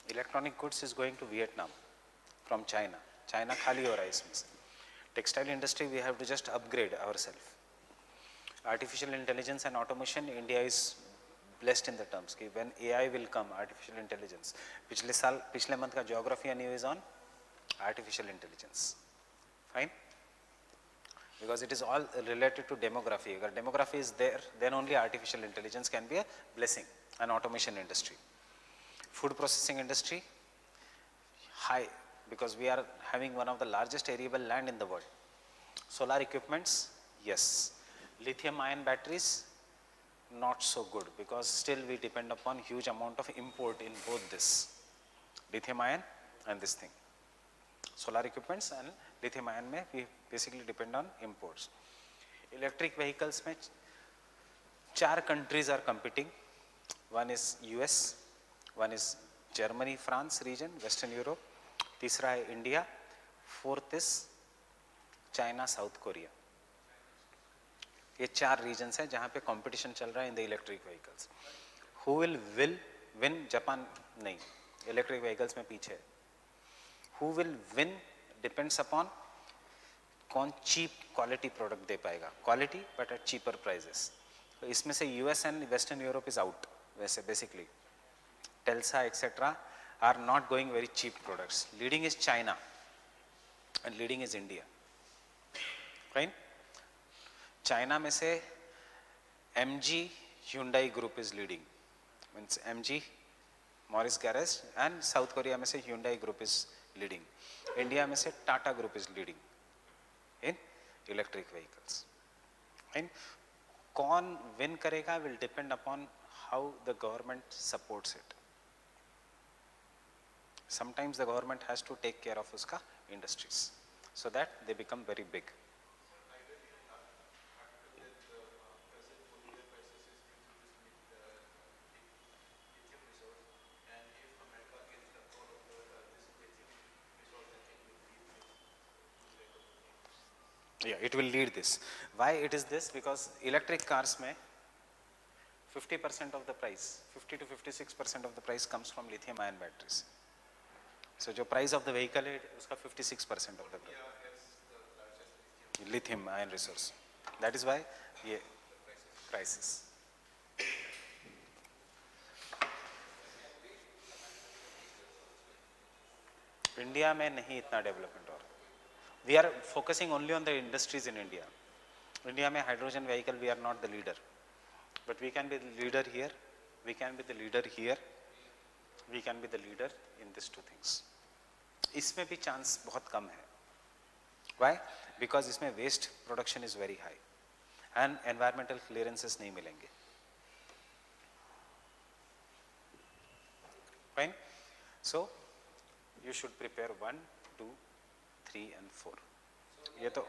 Electronic goods is going to Vietnam from China. China खाली हो रहा है इसमें से. Textile industry we have to just upgrade ourselves. Artificial intelligence and automation, India is blessed in the terms कि when AI will come, artificial intelligence. पिछले month का geography and news on artificial intelligence, fine, because it is all related to demography. अगर demography is there, then only artificial intelligence can be a blessing. And automation industry, food processing industry, high, because we are having one of the largest arable land in the world. Solar equipments, yes. Lithium ion batteries, not so good, because still we depend upon huge amount of import in both this, lithium ion and this thing. Solar equipments and lithium ion में we basically depend on imports. Electric vehicles में 4 countries are competing. One is US, one is Germany, France region, Western Europe. तीसरा है India. Fourth is China, South Korea. ये 4 regions हैं जहाँ पे competition चल रहा है in the electric vehicles. Who will win? Japan नहीं, electric vehicles में पीछे है. Who will win depends upon कौन cheap quality product दे पाएगा, quality but at cheaper prices. तो इसमें से US and Western Europe is out. वैसे basically Telsa etc. are not going very cheap products. Leading is China and leading is India, right? China में से MG Hyundai group is leading. Means MG, Morris Garage, and South Korea में से Hyundai group is leading. India में से Tata group is leading in electric vehicles. And कौन win करेगा will depend upon how the government supports it. Sometimes the government has to take care of uska industries so that they become very big. Yeah, it will lead this. Why it is this? Because electric cars में 50% of the price, 50 to 56% of the price comes from lithium ion batteries. So जो price of the vehicle है उसका 56% of the lithium ion resource. That is why ये prices. India में नहीं इतना development और we are focusing only on the industries in India. India में hydrogen vehicle we are not the leader, but we can be the leader here, we can be the leader here, we can be the leader in these two things. इसमें भी chance बहुत कम है. Why? Because इसमें waste production is very high and environmental clearances नहीं मिलेंगे. Fine. So you should prepare 1, 2, 3 and 4. ये तो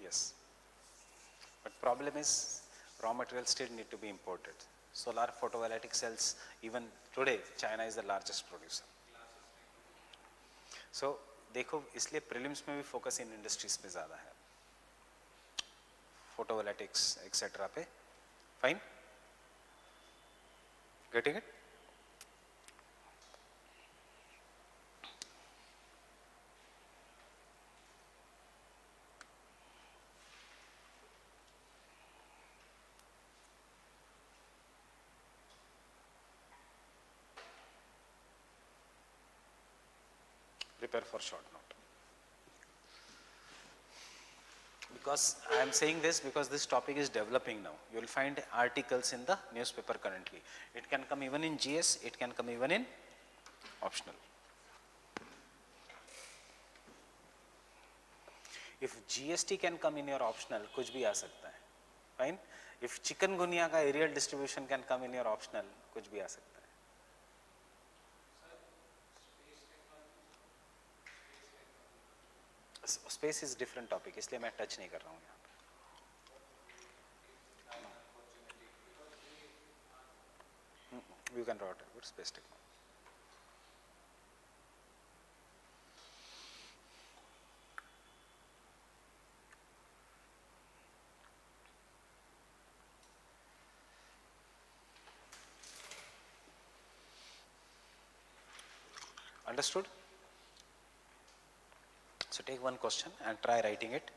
yes, but problem is raw materials still need to be imported. Solar photovoltaic cells, even today China is the largest producer. So देखो इसलिए prelims में भी focus in industries पे ज़्यादा है, photovoltaics etc. पे. Fine, getting it? Prepare for short note. Because I am saying this because this topic is developing now. You will find articles in the newspaper currently. It can come even in GS, it can come even in optional. If GST can come in your optional, कुछ भी आ सकता है. Fine. If chikungunya का aerial distribution can come in your optional, कुछ भी आ सकता है. Space is different topic, इसलिए मैं touch नहीं कर रहा हूँ यहाँ पे. You can write about space technology. Understood? So take one question and try writing it.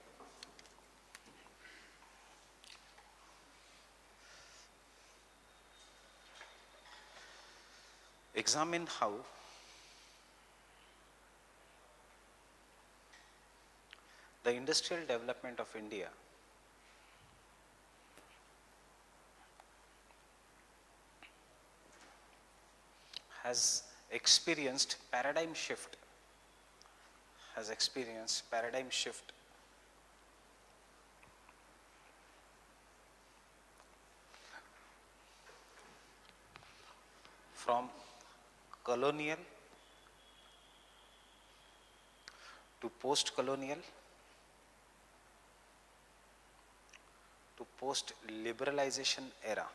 Examine how the industrial development of India has experienced paradigm shift, from colonial to post-colonial to post-liberalization era.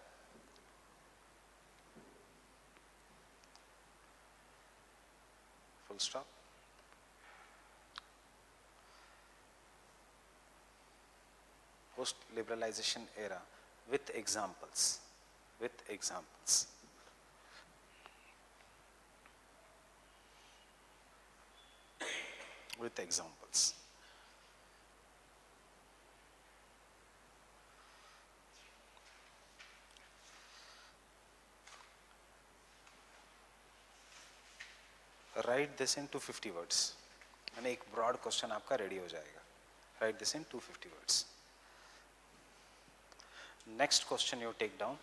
Full stop. Post-liberalization era with examples. Write this in 250 words. यानी एक broad question आपका ready हो जाएगा. Write this in 250 words. Next question you take down.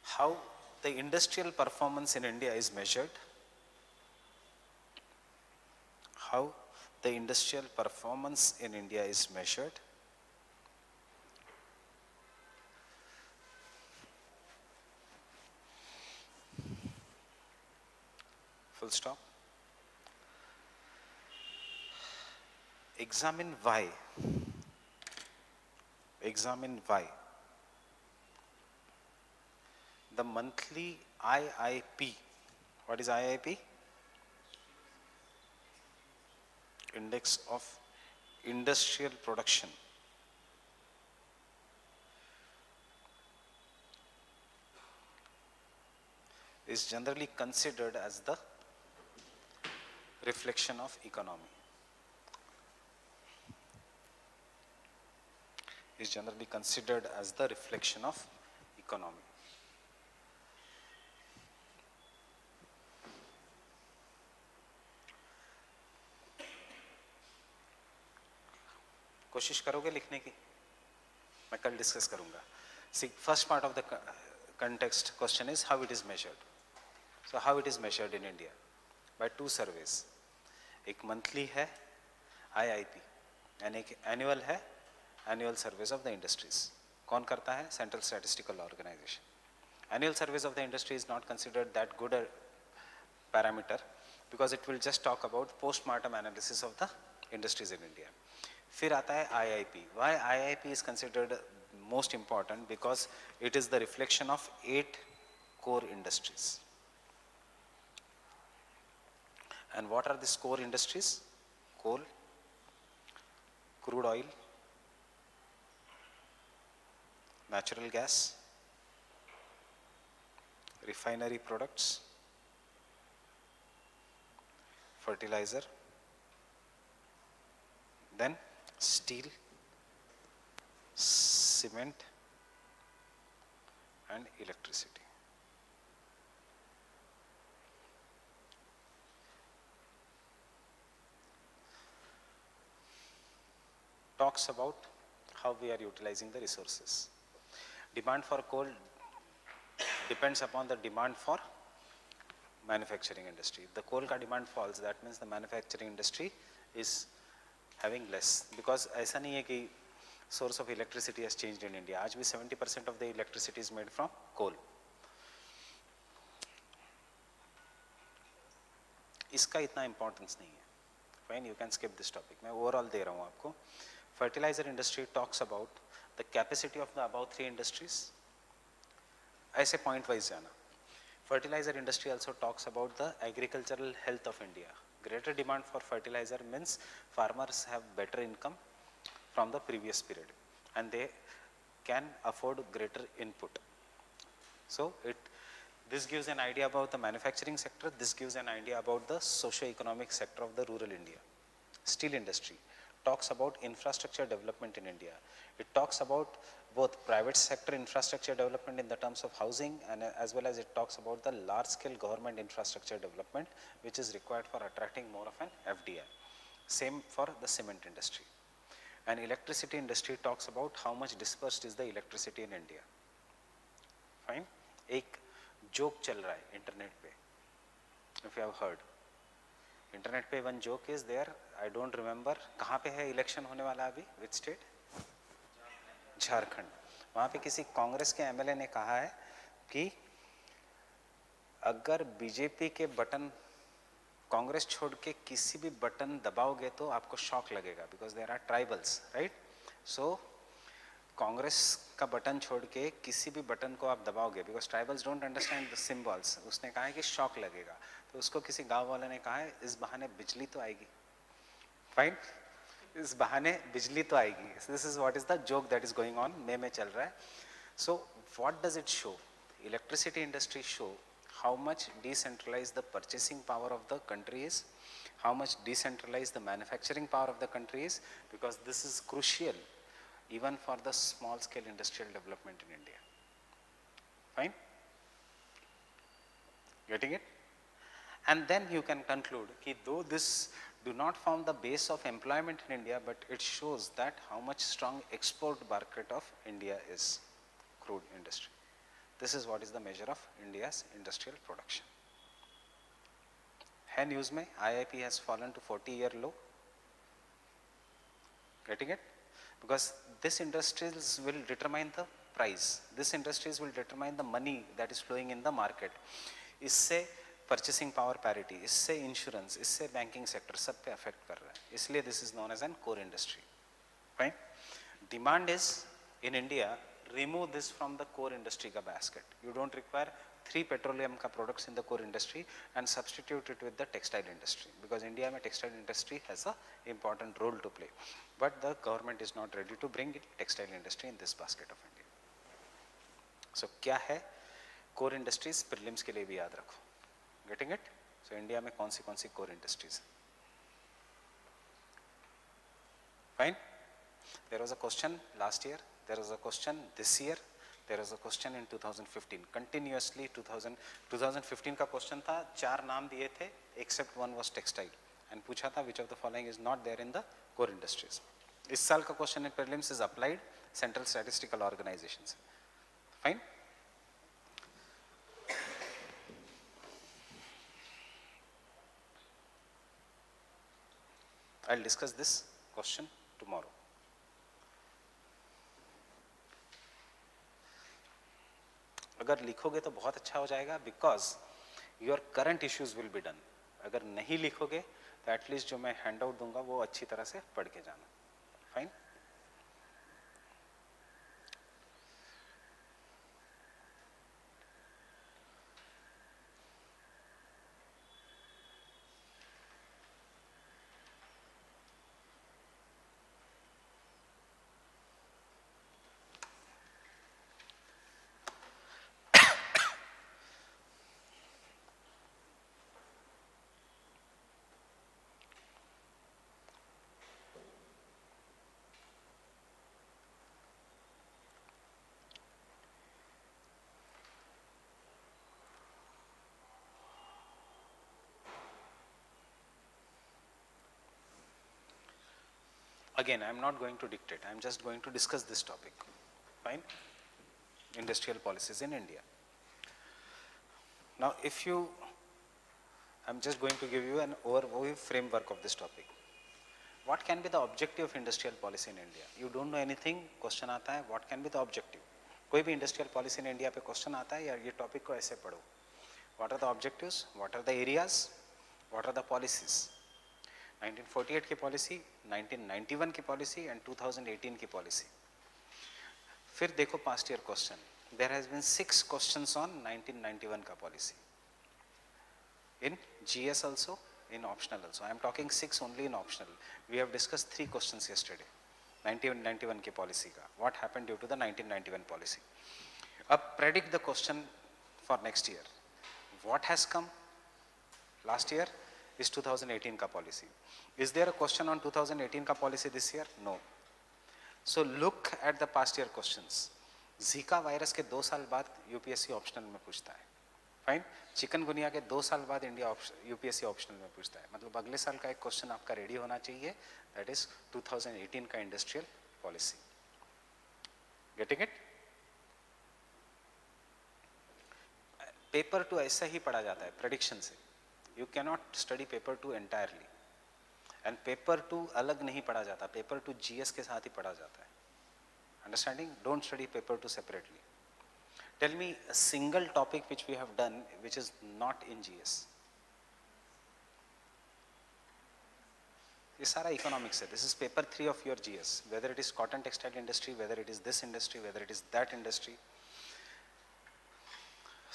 How the industrial performance in India is measured? How the industrial performance in India is measured? Full stop. Examine why. Examine why the monthly IIP. What is IIP? Index of Industrial Production. Is generally considered as the reflection of economy. Is generally considered as the reflection of economy. कोशिश करोगे लिखने की? मैं कल discuss करूंगा. See, first part of the context question is how it is measured. So how it is measured in India? By two surveys. एक monthly है IIP and एक annual है Annual Surveys of the Industries. कौन करता है? Central Statistical Organization. Annual Surveys of the Industry is not considered that good a parameter because it will just talk about post-mortem analysis of the industries in India. फिर आता है IIP. Why IIP is considered most important? Because it is the reflection of 8 core industries. And what are these core industries? Coal, crude oil, natural gas, refinery products, fertilizer, then steel, cement and electricity. Talks about how we are utilizing the resources. Demand for coal depends upon the demand for manufacturing industry. If the coal ka demand falls, that means the manufacturing industry is having less. Because ऐसा नहीं है कि source of electricity has changed in India. आज भी 70% of the electricity is made from coal. इसका इतना importance नहीं है. Fine, you can skip this topic. मैं overall दे रहा हूँ आपको. Fertilizer industry talks about the capacity of the above 3 industries. ऐसे point wise जाना. Fertilizer industry also talks about the agricultural health of India. Greater demand for fertilizer means farmers have better income from the previous period and they can afford greater input. So this gives an idea about the manufacturing sector. This gives an idea about the socio-economic sector of the rural India. Steel industry talks about infrastructure development in India. It talks about both private sector infrastructure development in the terms of housing and as well as it talks about the large scale government infrastructure development which is required for attracting more of an FDI. Same for the cement industry. And electricity industry talks about how much dispersed is the electricity in India. Fine. एक joke चल रहा है internet पे. If you have heard. Internet पे one joke is there. I don't remember कहाँ पे है election होने वाला अभी. Which state? झारखंड. वहाँ पे किसी कांग्रेस के एमएलए ने कहा है कि अगर बीजेपी के बटन कांग्रेस छोड़ के किसी भी बटन दबाओगे तो आपको शॉक लगेगा because there are tribals, right. So Congress का बटन छोड़ के किसी भी बटन को आप दबाओगे because tribals don't understand the symbols. उसने कहा है कि शॉक लगेगा. तो उसको किसी गांव वाले ने कहा है इस बहाने बिजली तो आएगी. फाइन, इस बहाने बिजली तो आएगी. This is what is the joke that is going on. में चल रहा है. So what does it show? Electricity industry show how much decentralized the purchasing power of the country is, how much decentralized the manufacturing power of the country is, because this is crucial even for the small scale industrial development in India. Fine? Getting it? And then you can conclude that though this do not form the base of employment in India, but it shows that how much strong export market of India is, crude industry. This is what is the measure of India's industrial production. है news में IIP has fallen to 40-year low. Getting it? Because this industries will determine the price. This industries will determine the money that is flowing in the market. इससे purchasing power parity, इससे insurance, इससे banking sector सब पे affect कर रहा है. इसलिए this is known as an core industry. Fine. Demand is in India. Remove this from the core industry का basket. You don't require 3 petroleum का products in the core industry and substitute it with the textile industry, because India में textile industry has a important role to play, but the government is not ready to bring textile industry in this basket of India. So क्या है core industries? Prelims के लिए भी याद रखो. Getting it? So India में कौन सी core industries? Fine. There was a question last year. There was a question this year. There was a question in 2015. Continuously 2015 का question था, 4 नाम दिए थे, except one was textile, and पूछा था which of the following is not there in the core industries. इस साल का question in prelims is applied central statistical organizations. Fine. I'll discuss this question tomorrow. अगर लिखोगे तो बहुत अच्छा हो जाएगा, because your current issues will be done. अगर नहीं लिखोगे तो एटलीस्ट जो मैं हैंड आउट दूंगा वो अच्छी तरह से पढ़ के जाना. Fine. Again, I am not going to dictate, I am just going to discuss this topic. Fine. Industrial policies in India. Now, I am just going to give you an overview framework of this topic. What can be the objective of industrial policy in India? You don't know anything, question आता है, what can be the objective? कोई भी industrial policy in India पे question आता है, यार ये topic को ऐसे पढ़ो. What are the objectives? What are the areas? What are the policies? 1948 की पॉलिसी, 1991 की पॉलिसी एंड 2018 की पॉलिसी. फिर देखो past year question. There has been 6 questions on 1991 का policy in GS also, in optional also. I am talking 6 only in optional. We have discussed 3 questions yesterday. 1991 की policy का, what happened due to the 1991 policy. अब predict the question for next year. What has come last year is 2018 का policy. Is there a question on 2018 का policy this year? No. So look at the past year questions. Zika virus के 2 साल बाद UPSC optional में पूछता है. Fine. Chikungunya के 2 साल बाद इंडिया UPSC ऑप्शनल में पूछता है. मतलब अगले साल का एक क्वेश्चन आपका रेडी होना चाहिए, दैट इज 2018 का industrial policy. Getting it? Paper 2 ऐसा ही पढ़ा जाता है प्रेडिक्शन से. You cannot study paper 2 entirely, and paper 2 अलग नहीं पढ़ा जाता. पेपर 2 GS के साथ ही पढ़ा जाता है. Understanding? Don't study paper 2 separately. Tell me a single topic which we have done which is not in GS. ये सारा economics है. This is paper 3 of your GS. Whether it is cotton textile industry, whether it is this industry, whether it is that industry.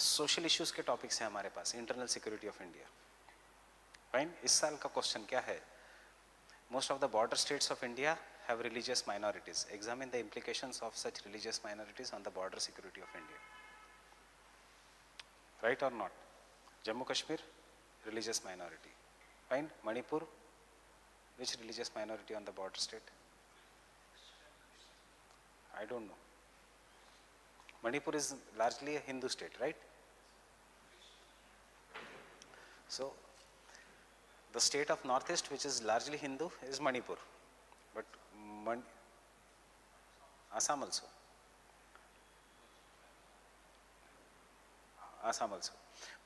Social issues के topics हैं हमारे पास. Internal security of India. Fine. इस साल का question क्या है? Most of the border states of India have religious minorities. Examine the implications of such religious minorities on the border security of India. Right or not? Jammu Kashmir, religious minority. Fine. Manipur, which religious minority on the border state? I don't know. Manipur is largely a Hindu state, right? So the state of Northeast, which is largely Hindu, is Manipur, but Assam also. Assam also.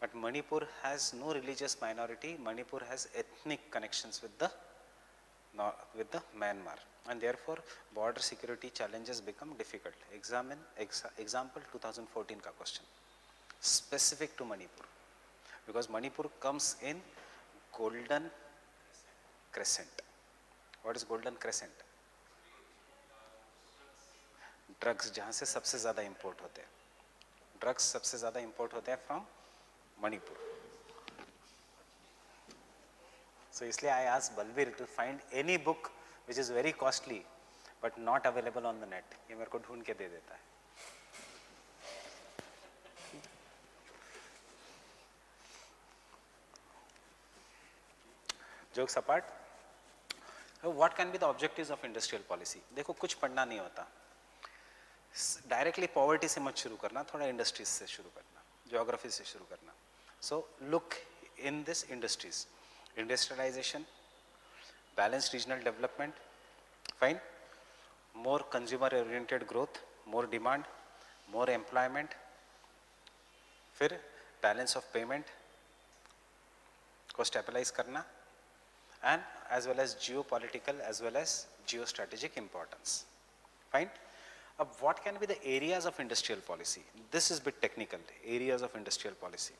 But Manipur has no religious minority. Manipur has ethnic connections with the Myanmar, and therefore border security challenges become difficult. Example 2014 ka question, specific to Manipur, because Manipur comes in Golden Crescent. What is Golden Crescent? Drugs जहाँ से सबसे ज़्यादा import होते हैं, drugs सबसे ज़्यादा import होते हैं फ्रॉम मणिपुर. So इसलिए I asked Balbir to find any book which is very costly but not available on the net. ये मेरे को ढूंढ के दे देता है. Jokes apart, what can be the objectives of industrial policy? देखो कुछ पढ़ना नहीं होता. डायरेक्टली पॉवर्टी से मत शुरू करना, थोड़ा इंडस्ट्रीज से शुरू करना, ज्योग्राफी से शुरू करना. So look in this industries, industrialisation, balanced regional development, fine, more consumer oriented growth, more demand, more employment, फिर बैलेंस ऑफ पेमेंट को स्टेबलाइज करना, and as well as geo political as well as geo strategic importance. Fine. What can be the areas of industrial policy? This is a bit technical, areas of industrial policy.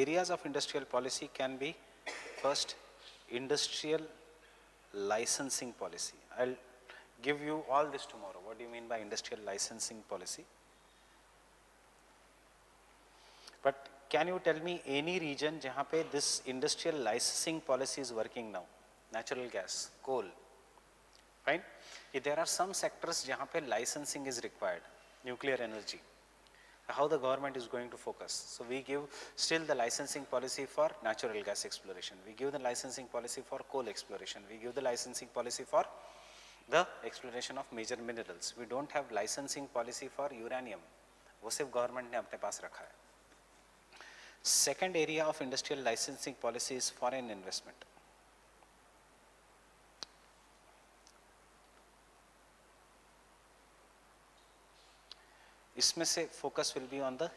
Areas of industrial policy can be, first, industrial licensing policy. I'll give you all this tomorrow. What do you mean by industrial licensing policy? But can you tell me any region जहाँ पे this industrial licensing policy is working now? Natural gas, coal, fine. There are some sectors जहाँ पे licensing is required, nuclear energy. How the government is going to focus? So we give still the licensing policy for natural gas exploration. We give the licensing policy for coal exploration. We give the licensing policy for the exploration of major minerals. We don't have licensing policy for uranium. वो सिर्फ government ने अपने पास रखा है. Second area of industrial licensing policy is foreign investment. इसमें से focus will be on the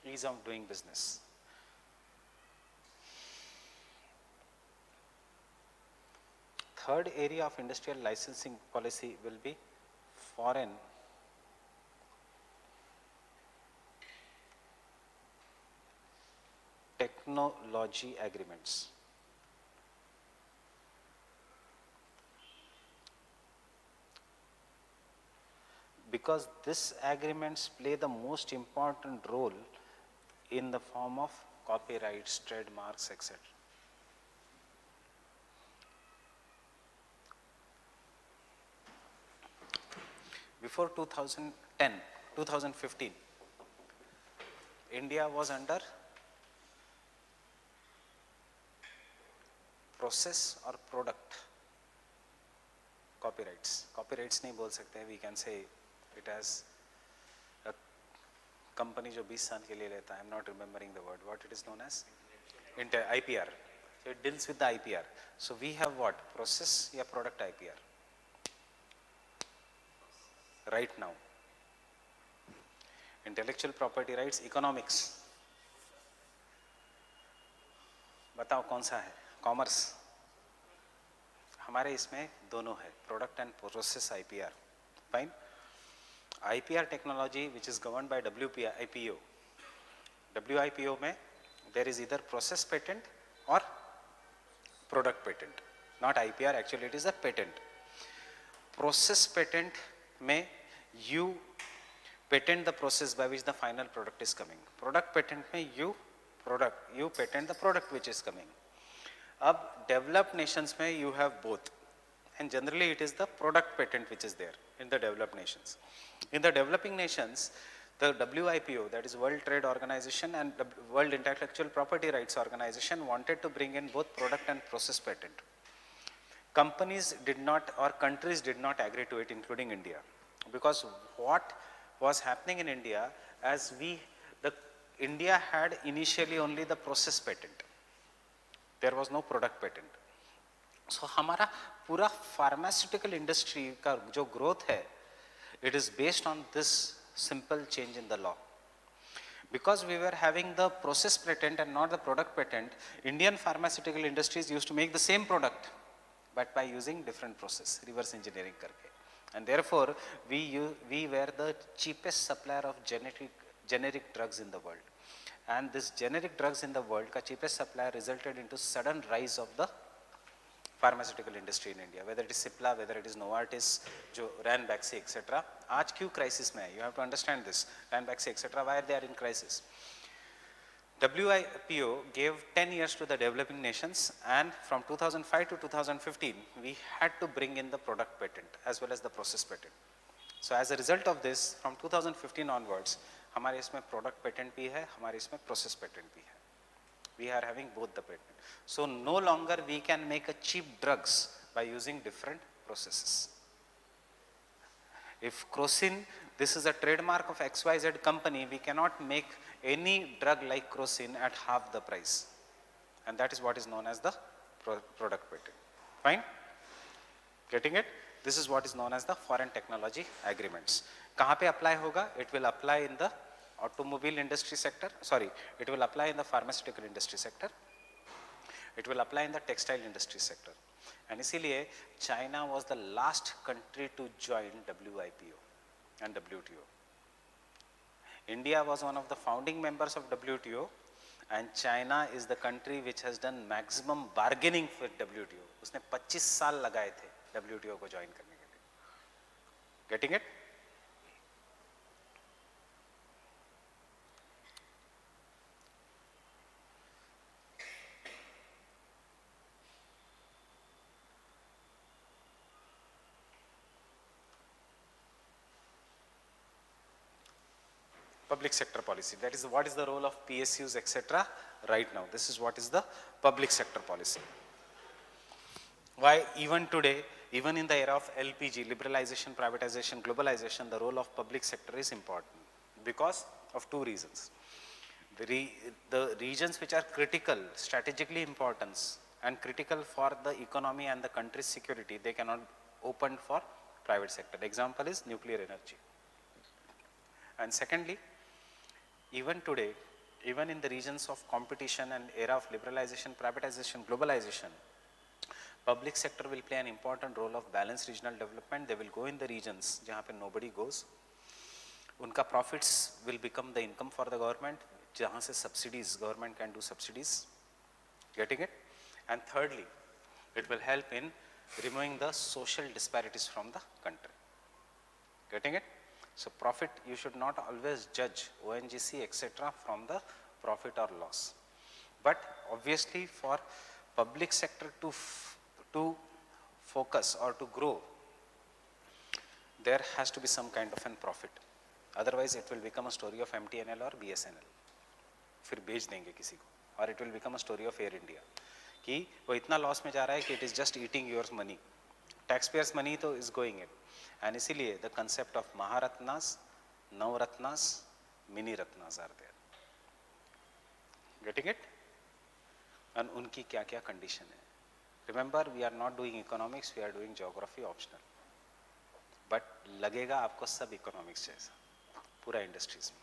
ease of doing business. Third area of industrial licensing policy will be foreign technology agreements. Because these agreements play the most important role in the form of copyrights, trademarks, etc. Before 2010, 2015, India was under process or product copyrights. Copyrights नहीं बोल सकते, we can say it has a company जो 20 साल के लिए लेता है, I'm not remembering the word, what it is known as? IPR. So it deals with the IPR. So we have what? Process या product IPR. Right now. Intellectual property rights, economics. बताओ कौन सा है? Commerce. हमारे इसमें दोनों है, product and process IPR. Fine. IPR technology which is governed by WIPO. WIPO में there is either process patent or product patent. Not IPR, actually it is a patent. Process patent में you patent the process by which the final product is coming. Product patent में you patent the product which is coming. अब developed nations में you have both, and generally it is the product patent which is there. in the developed nations. In the developing nations, the WIPO, that is World Trade Organization, and the World Intellectual Property Rights Organization wanted to bring in both product and process patent. Companies did not, or countries did not agree to it, including India, because what was happening in India, as India had initially only the process patent. There was no product patent. So हमारा पूरा pharmaceutical industry का जो growth है, it is based on this simple change in the law. Because we were having the process patent and not the product patent, Indian pharmaceutical industries used to make the same product, but by using different process, reverse engineering करके. And therefore, we were the cheapest supplier of generic drugs in the world. And this generic drugs in the world का cheapest supplier resulted into sudden rise of the pharmaceutical industry in India, whether it is Cipla, whether it is Novartis, जो Ranbaxy, etc. आज क्यों crisis में है? You have to understand this. Ranbaxy, etc. Why they are in crisis? WIPO gave 10 years to the developing nations, and from 2005 to 2015, we had to bring in the product patent as well as the process patent. So as a result of this, from 2015 onwards, हमारे इसमें product patent भी है, हमारे इसमें process patent भी है. We are having both the patent. So no longer we can make a cheap drugs by using different processes. If Crocin, this is a trademark of XYZ company, we cannot make any drug like Crocin at half the price. And that is what is known as the product patent. Fine? Getting it? This is what is known as the foreign technology agreements. कहाँ पे apply होगा? It will apply in the automobile industry sector, it will apply in the pharmaceutical industry sector, it will apply in the textile industry sector. And इसीलिए China was the last country to join WIPO and WTO. India was one of the founding members of WTO, and China is the country which has done maximum bargaining for WTO. उसने 25 साल लगाए थे WTO को join करने के लिए. Getting it? Public sector policy, that is what is the role of PSUs, etc. right now. This is what is the public sector policy. Why even today, even in the era of LPG, liberalization, privatization, globalization, the role of public sector is important because of two reasons. The regions which are critical, strategically important and critical for the economy and the country's security, they cannot open for private sector. The example is nuclear energy. And secondly, even today, even in the regions of competition and era of liberalization, privatization, globalization, public sector will play an important role of balanced regional development. They will go in the regions जहाँ पे nobody goes. उनका profits will become the income for the government. जहाँ से subsidies, government can do subsidies. Getting it? And thirdly, it will help in removing the social disparities from the country. Getting it? So profit, you should not always judge ONGC, etc. from the profit or loss. But obviously for public sector to focus or to grow, there has to be some kind of an profit. Otherwise it will become a story of MTNL or BSNL. फिर बेच देंगे किसी को. Or it will become a story of Air India. कि वो इतना loss में जा रहा है कि it is just eating your money. Taxpayers' money तो is going in. And इसीलिए the concept of Maharatnas, Navratnas, Mini Ratnas are there. Getting it? And उनकी क्या क्या condition है. Remember, we are not doing economics, we are doing geography optional. But लगेगा आपको सब economics जैसा, पूरा industries में.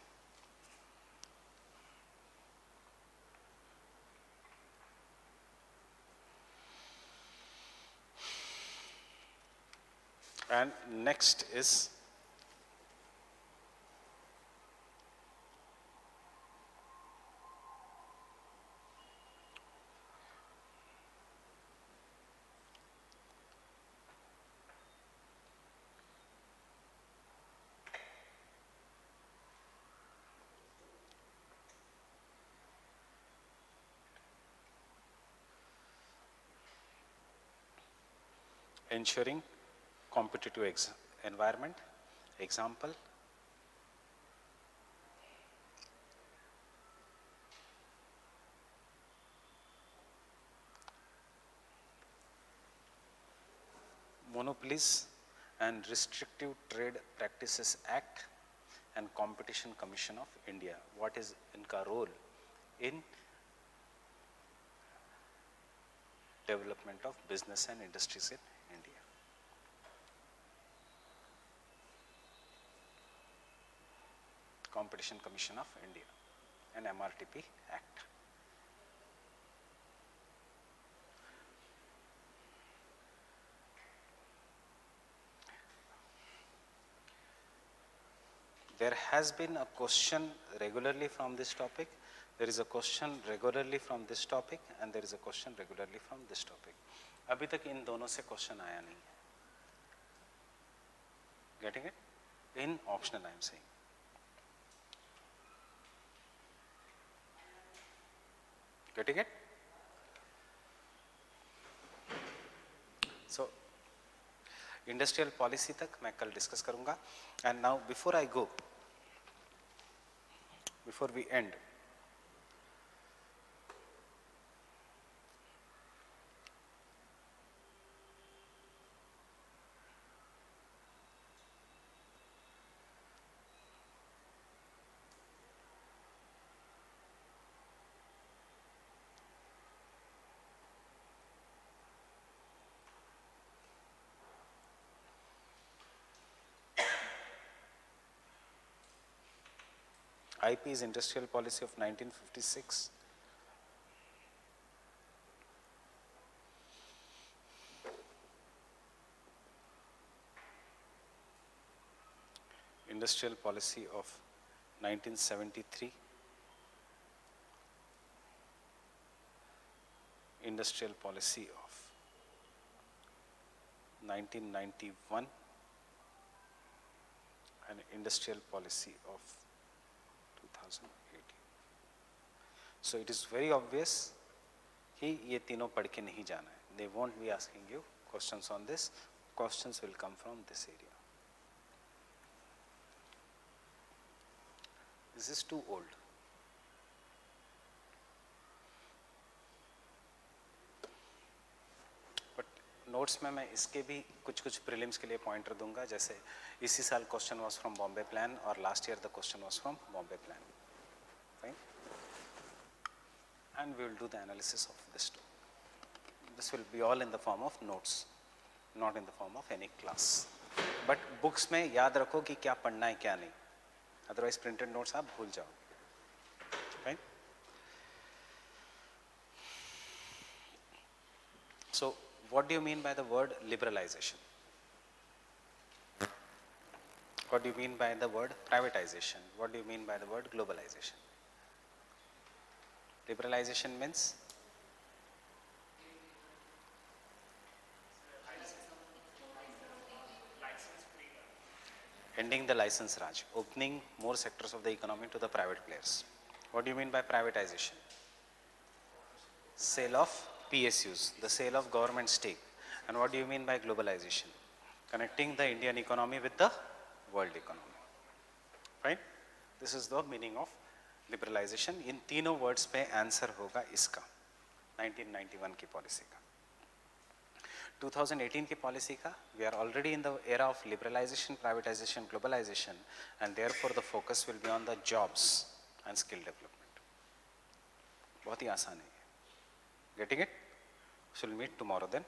And next is ensuring competitive environment. Example, Monopolies and Restrictive Trade Practices Act and Competition Commission of India. What is इनका role in development of business and industries in India? Competition Commission of India and MRTP Act. There has been a question regularly from this topic. There is a question regularly from this topic, and there is a question regularly from this topic. अभी तक इन दोनों से question आया नहीं है. Getting it? In optional, I am saying. Getting it? So, industrial policy तक मैं कल discuss करूँगा. And now, before I go, before we end, IP is Industrial Policy of 1956. Industrial Policy of 1973. Industrial Policy of 1991 and Industrial Policy of 2018. So it is very obvious कि ये तीनों पढ़ के नहीं जाना है. They won't be asking you questions on this. Questions will come from this area. This is too old. But notes में मैं इसके भी कुछ prelims के लिए pointer दूंगा. जैसे इसी साल question was from Bombay Plan और last year the question was from Bombay Plan. Fine. And we will do the analysis of this too. This will be all in the form of notes, not in the form of any class. But books में याद रखो कि क्या पढ़ना है क्या नहीं. Otherwise printed notes आप भूल जाओ. Right? So what do you mean by the word liberalization? What do you mean by the word privatization? What do you mean by the word globalization? Liberalization means ending the license raj, opening more sectors of the economy to the private players. What do you mean by privatization? Sale of PSUs, the sale of government stake. And what do you mean by globalization? Connecting the Indian economy with the world economy. Right? This is the meaning of liberalization. इन तीनों words पे answer होगा इसका 1991 की policy का. 2018 की policy का, we are already in the era of liberalization, privatization, globalization, and therefore the focus will be on the jobs and skill development. बहुत ही आसान है. Getting it? So we'll meet tomorrow then.